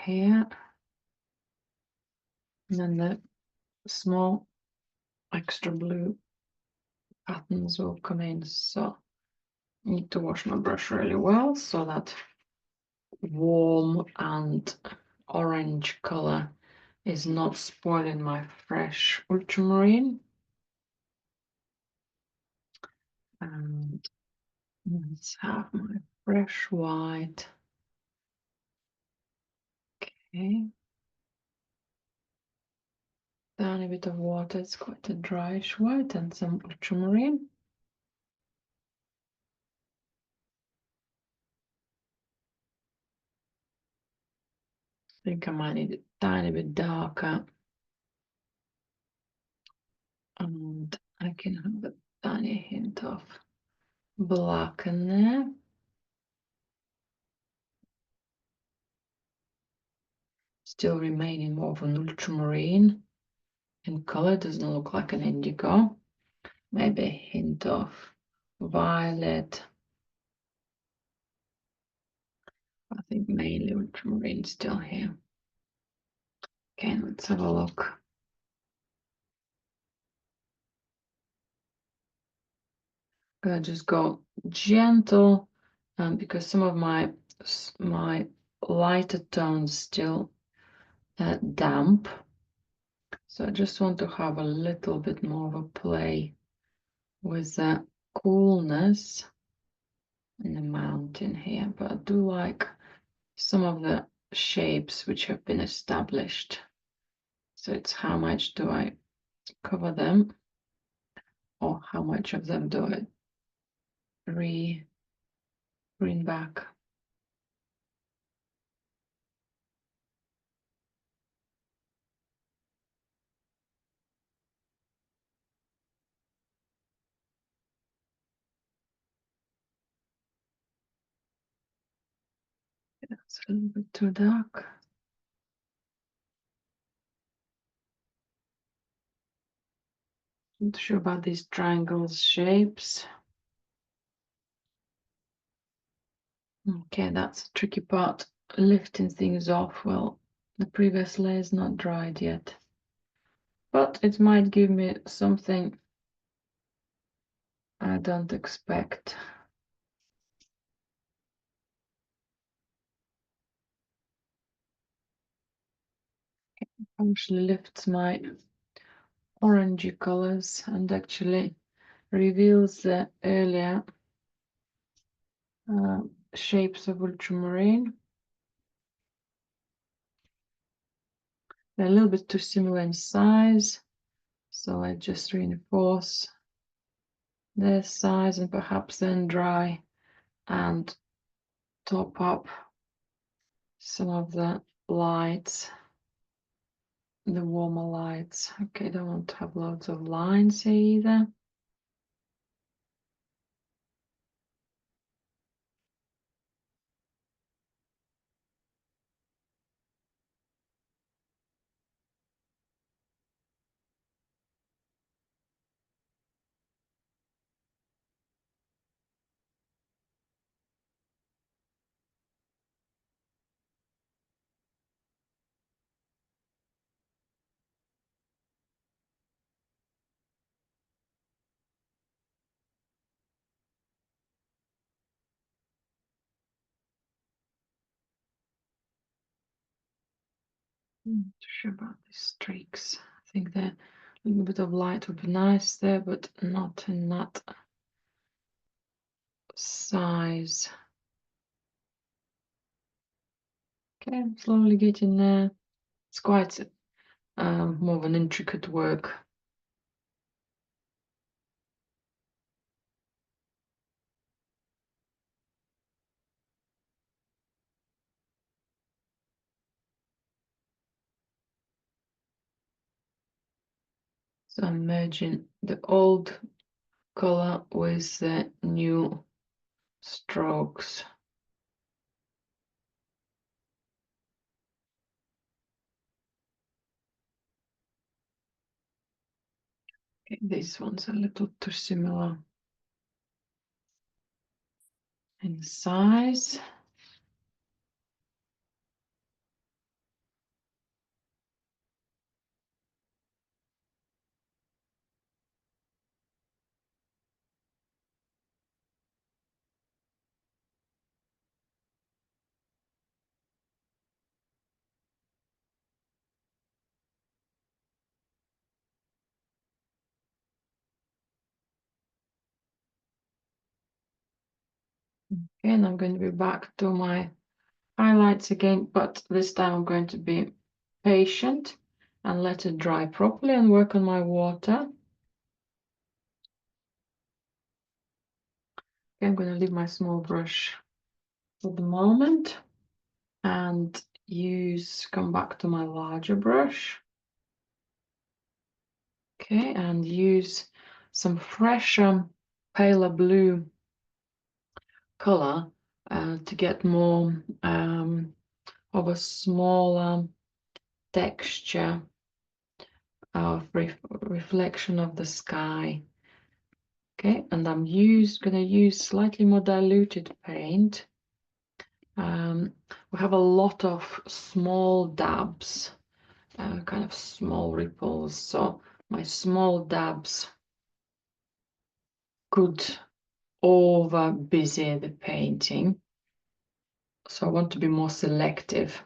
Speaker 1: here. And then the small extra blue patterns will come in. So I need to wash my brush really well so that warm and orange color is not spoiling my fresh ultramarine. And let's have my fresh white. Okay. Tiny bit of water, it's quite a dryish white, and some ultramarine. I think I might need it a tiny bit darker. And I can have a tiny hint of black in there. Still remaining more of an ultramarine in color, doesn't look like an indigo. Maybe a hint of violet. I think mainly ultramarine still here. Okay, let's have a look. Gonna just go gentle, because some of my lighter tones still damp. So I just want to have a little bit more of a play with the coolness in the mountain here, but I do like some of the shapes which have been established. So it's how much do I cover them, or how much of them do I bring back. That's a little bit too dark. Not sure about these triangles shapes. Okay, that's a tricky part, lifting things off. Well, the previous layer is not dried yet, but it might give me something I don't expect. Actually lifts my orangey colors and actually reveals the earlier shapes of ultramarine. They're a little bit too similar in size, so I just reinforce their size and perhaps then dry and top up some of the lights, the warmer lights. Okay, don't want to have loads of lines here either. Not sure about these streaks. I think that a little bit of light would be nice there, but not in that size. Okay, I'm slowly getting there. It's quite more of an intricate work. So I'm merging the old color with the new strokes. Okay, this one's a little too similar in size. Okay, and I'm going to be back to my highlights again, but this time I'm going to be patient and let it dry properly and work on my water. Okay, I'm going to leave my small brush for the moment and come back to my larger brush. Okay, and use some fresh paler blue color to get more of a small texture of reflection of the sky. Okay, and I'm gonna use slightly more diluted paint. We have a lot of small dabs, kind of small ripples, so my small dabs could over busy the painting. So I want to be more selective.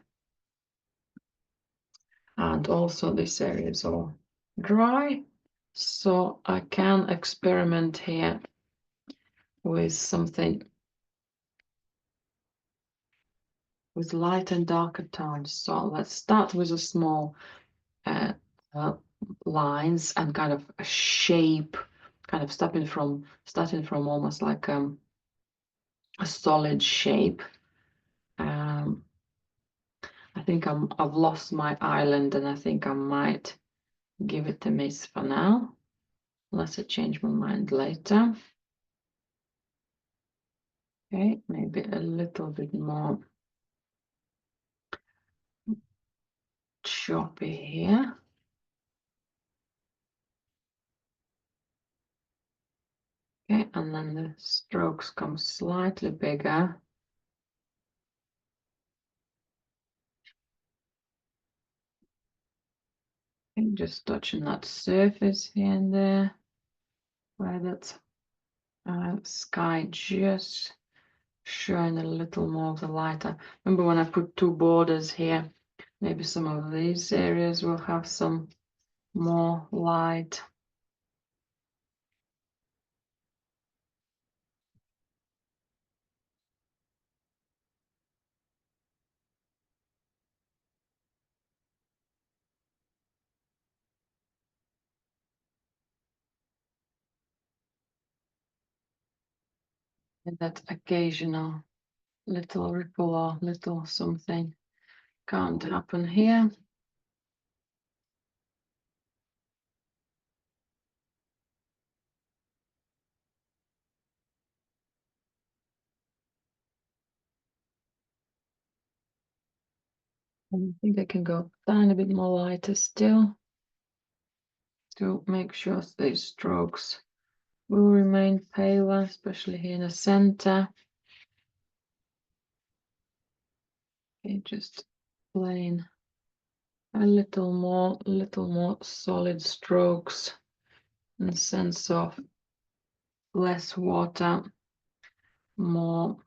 Speaker 1: And also this area is all dry, so I can experiment here with something with light and darker tones. So let's start with a small uh, lines and kind of a shape, kind of starting from almost like a solid shape. I think I've lost my island, and I think I might give it a miss for now, unless I change my mind later. Okay, maybe a little bit more choppy here. Okay, and then the strokes come slightly bigger. Okay, just touching that surface here and there, where that sky just showing a little more of the light. I remember when I put two borders here Maybe some of these areas will have some more light. And that occasional little ripple or little something can't happen here. And I think I can go a tiny bit more lighter still to make sure these strokes will remain paler, especially here in the center. Okay, just plain a little more solid strokes in the sense of less water, more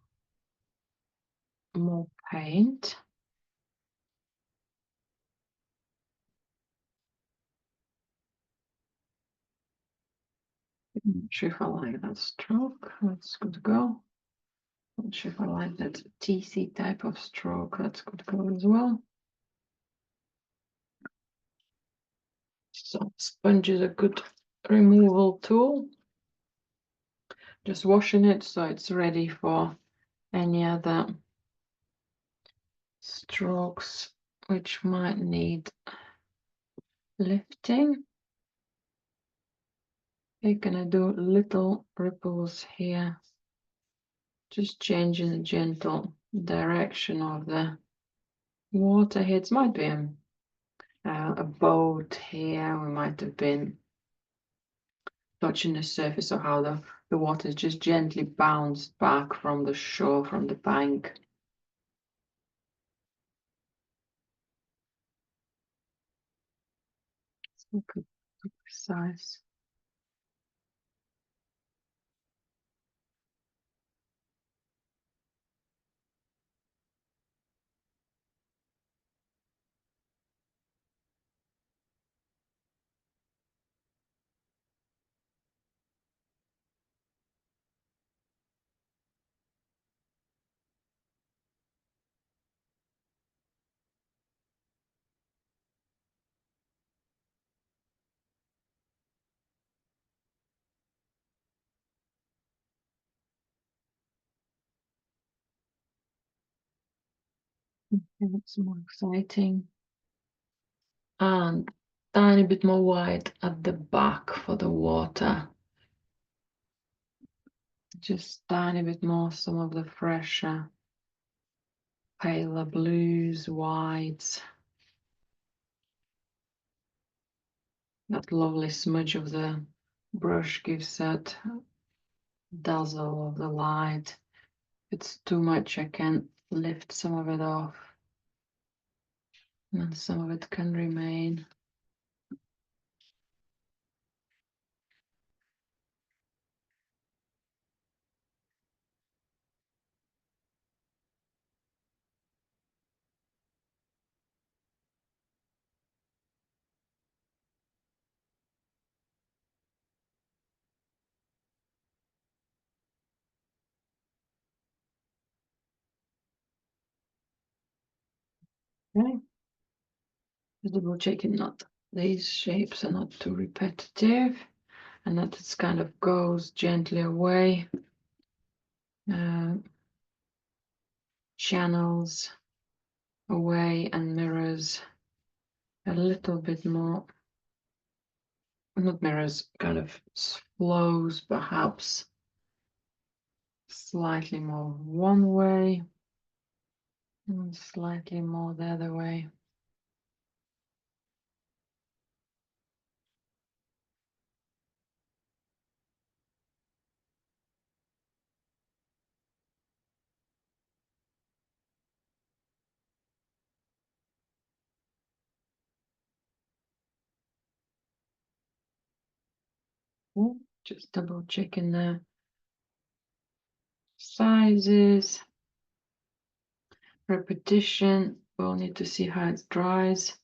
Speaker 1: paint. I'm not sure if I like that stroke. That's good to go. Not sure if I like that TC type of stroke. That's good to go as well. So sponge is a good removal tool. Just washing it so it's ready for any other strokes which might need lifting. We're gonna do little ripples here, just changing the gentle direction of the water here. It might be a boat here. We might have been touching the surface of how the water just gently bounced back from the shore, from the bank. So good, precise. It's more exciting. And tiny bit more white at the back for the water. Just tiny bit more, some of the fresher, paler blues, whites. That lovely smudge of the brush gives that dazzle of the light. If it's too much, I can lift some of it off. And some of it can remain. Okay. Just double checking not these shapes are not too repetitive and that it kind of goes gently away. Channels away and mirrors a little bit more, not mirrors, kind of flows perhaps slightly more one way and slightly more the other way. Just double checking the sizes, repetition, we'll need to see how it dries.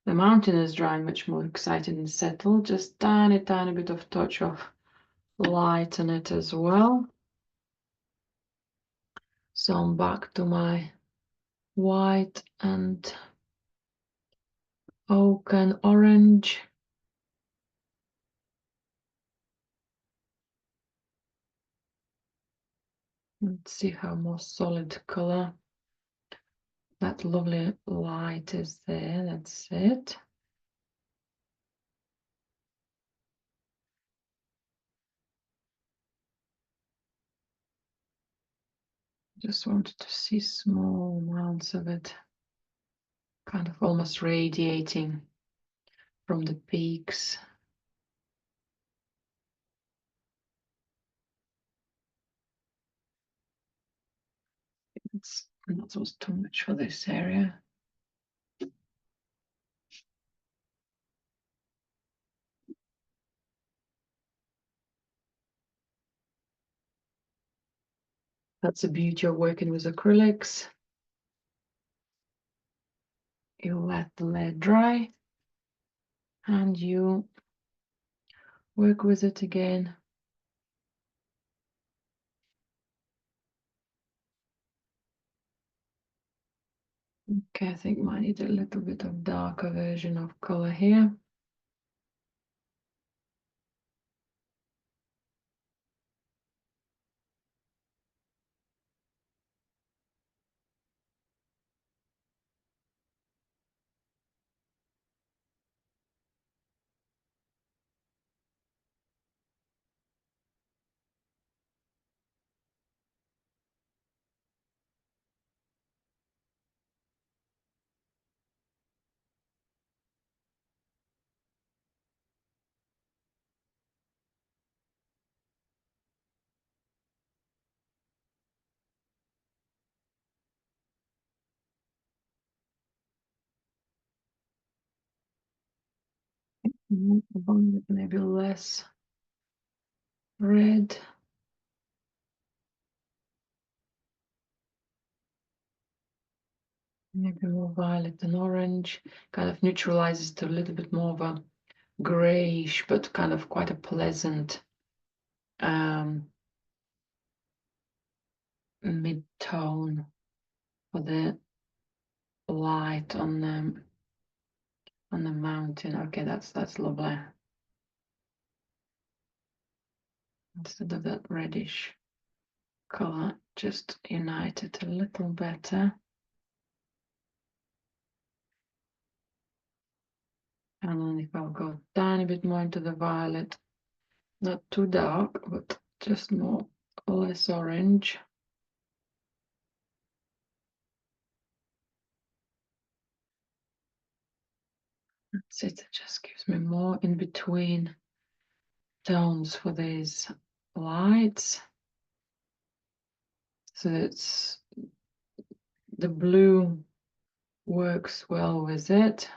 Speaker 1: The mountain is drying much more excited and settled. Just tiny bit of touch of light on it as well. So I'm back to my white and oak and orange. Let's see how more solid color. That lovely light is there. That's it. Just wanted to see small amounts of it, kind of almost radiating from the peaks. That was too much for this area. That's the beauty of working with acrylics. You let the lead dry and you work with it again. Okay, I think might need a little bit of darker version of color here. Maybe less red. Maybe more violet and orange. Kind of neutralizes to a little bit more of a grayish, but kind of quite a pleasant mid-tone for the light on the mountain. Okay, that's lovely. Instead of that reddish color, just unite it a little better. And then if I'll go a tiny bit more into the violet, not too dark, but just more less orange. That's it. It just gives me more in between tones for these lights. So it's the blue works well with it.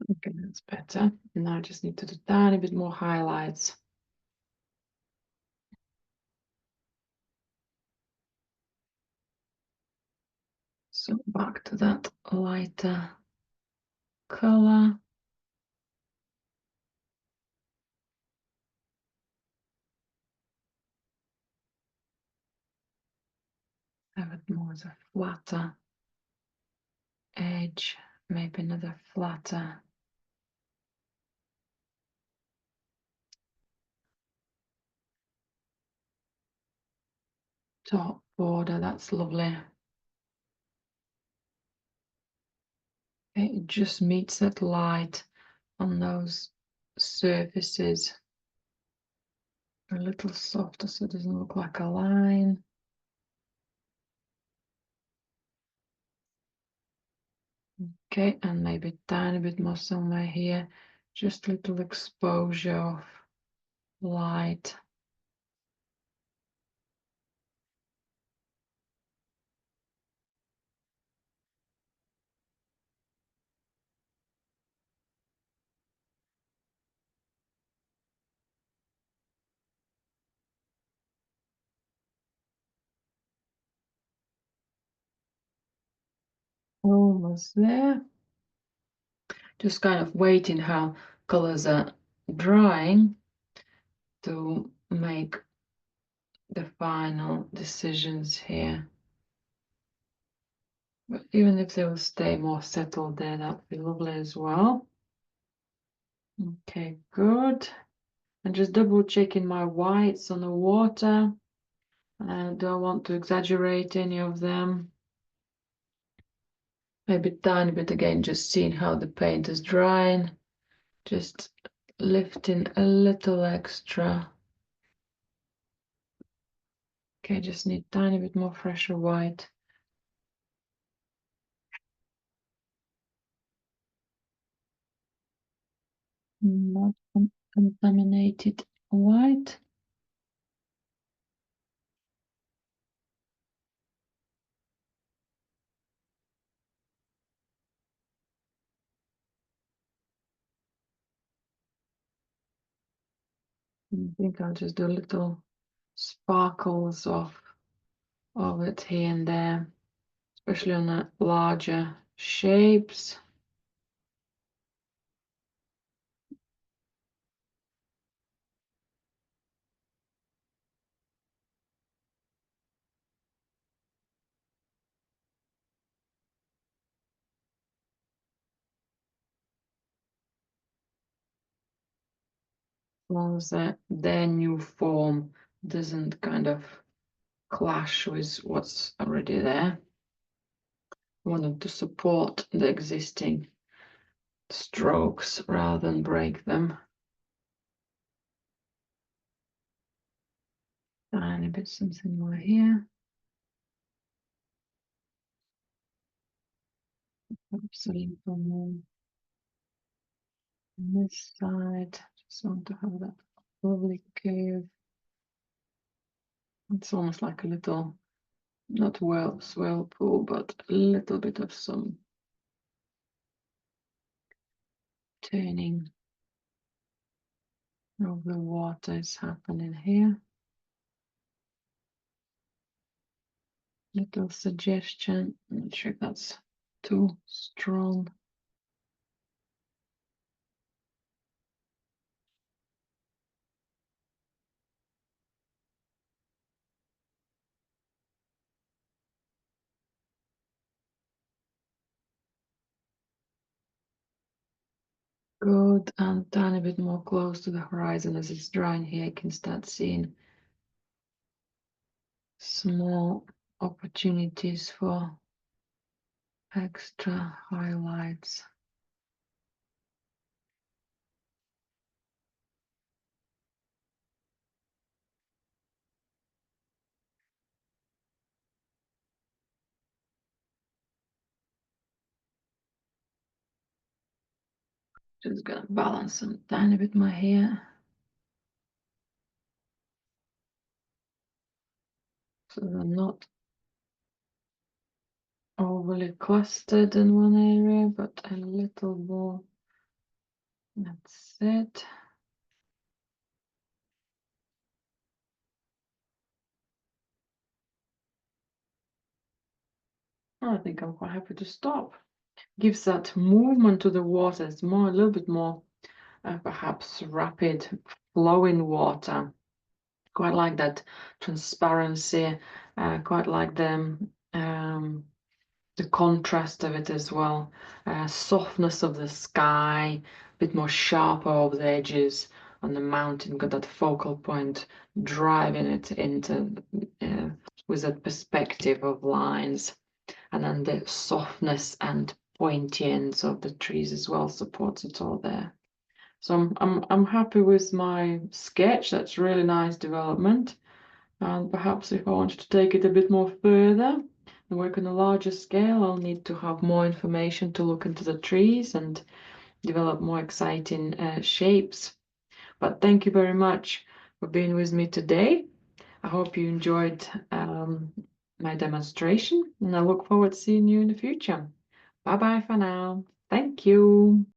Speaker 1: Okay, that's better. Now I just need to do a tiny bit more highlights. So back to that lighter color. Have it more as a flatter edge, maybe another flatter top border. That's lovely. It just meets that light on those surfaces a little softer so it doesn't look like a line. Okay, and maybe a tiny bit more somewhere here. Just a little exposure of light. Almost there. Just kind of waiting how colors are drying to make the final decisions here. But even if they will stay more settled there, that would be lovely as well. Okay, good. And just double checking my whites on the water. I don't want to exaggerate any of them. Maybe a tiny bit again, just seeing how the paint is drying. Just lifting a little extra. Okay, just need a tiny bit more fresher white. Not contaminated white. I think I'll just do little sparkles of it here and there, especially on the larger shapes. As long as their new form doesn't kind of clash with what's already there. I want them to support the existing strokes rather than break them. Tiny bit something more here. Perhaps a little more on this side. Just want to have that lovely curve. It's almost like a little, not whirlpool, but a little bit of some turning of the water is happening here. Little suggestion. I'm not sure if that's too strong. Good, and tiny bit more close to the horizon as it's drying here. I can start seeing small opportunities for extra highlights. Just gonna balance some tiny bit more here. So they're not overly clustered in one area, but a little more. That's it. I think I'm quite happy to stop. Gives that movement to the water. It's more, a little bit more, perhaps rapid flowing water. Quite like that transparency. Quite like the contrast of it as well. Softness of the sky, a bit more sharper of the edges on the mountain. Got that focal point driving it into with that perspective of lines, and then the softness and pointy ends of the trees as well supports it all there. So I'm happy with my sketch. That's really nice development. And perhaps if I wanted to take it a bit more further and work on a larger scale, I'll need to have more information to look into the trees and develop more exciting shapes. But thank you very much for being with me today. I hope you enjoyed my demonstration, and I look forward to seeing you in the future. Bye bye for now. Thank you.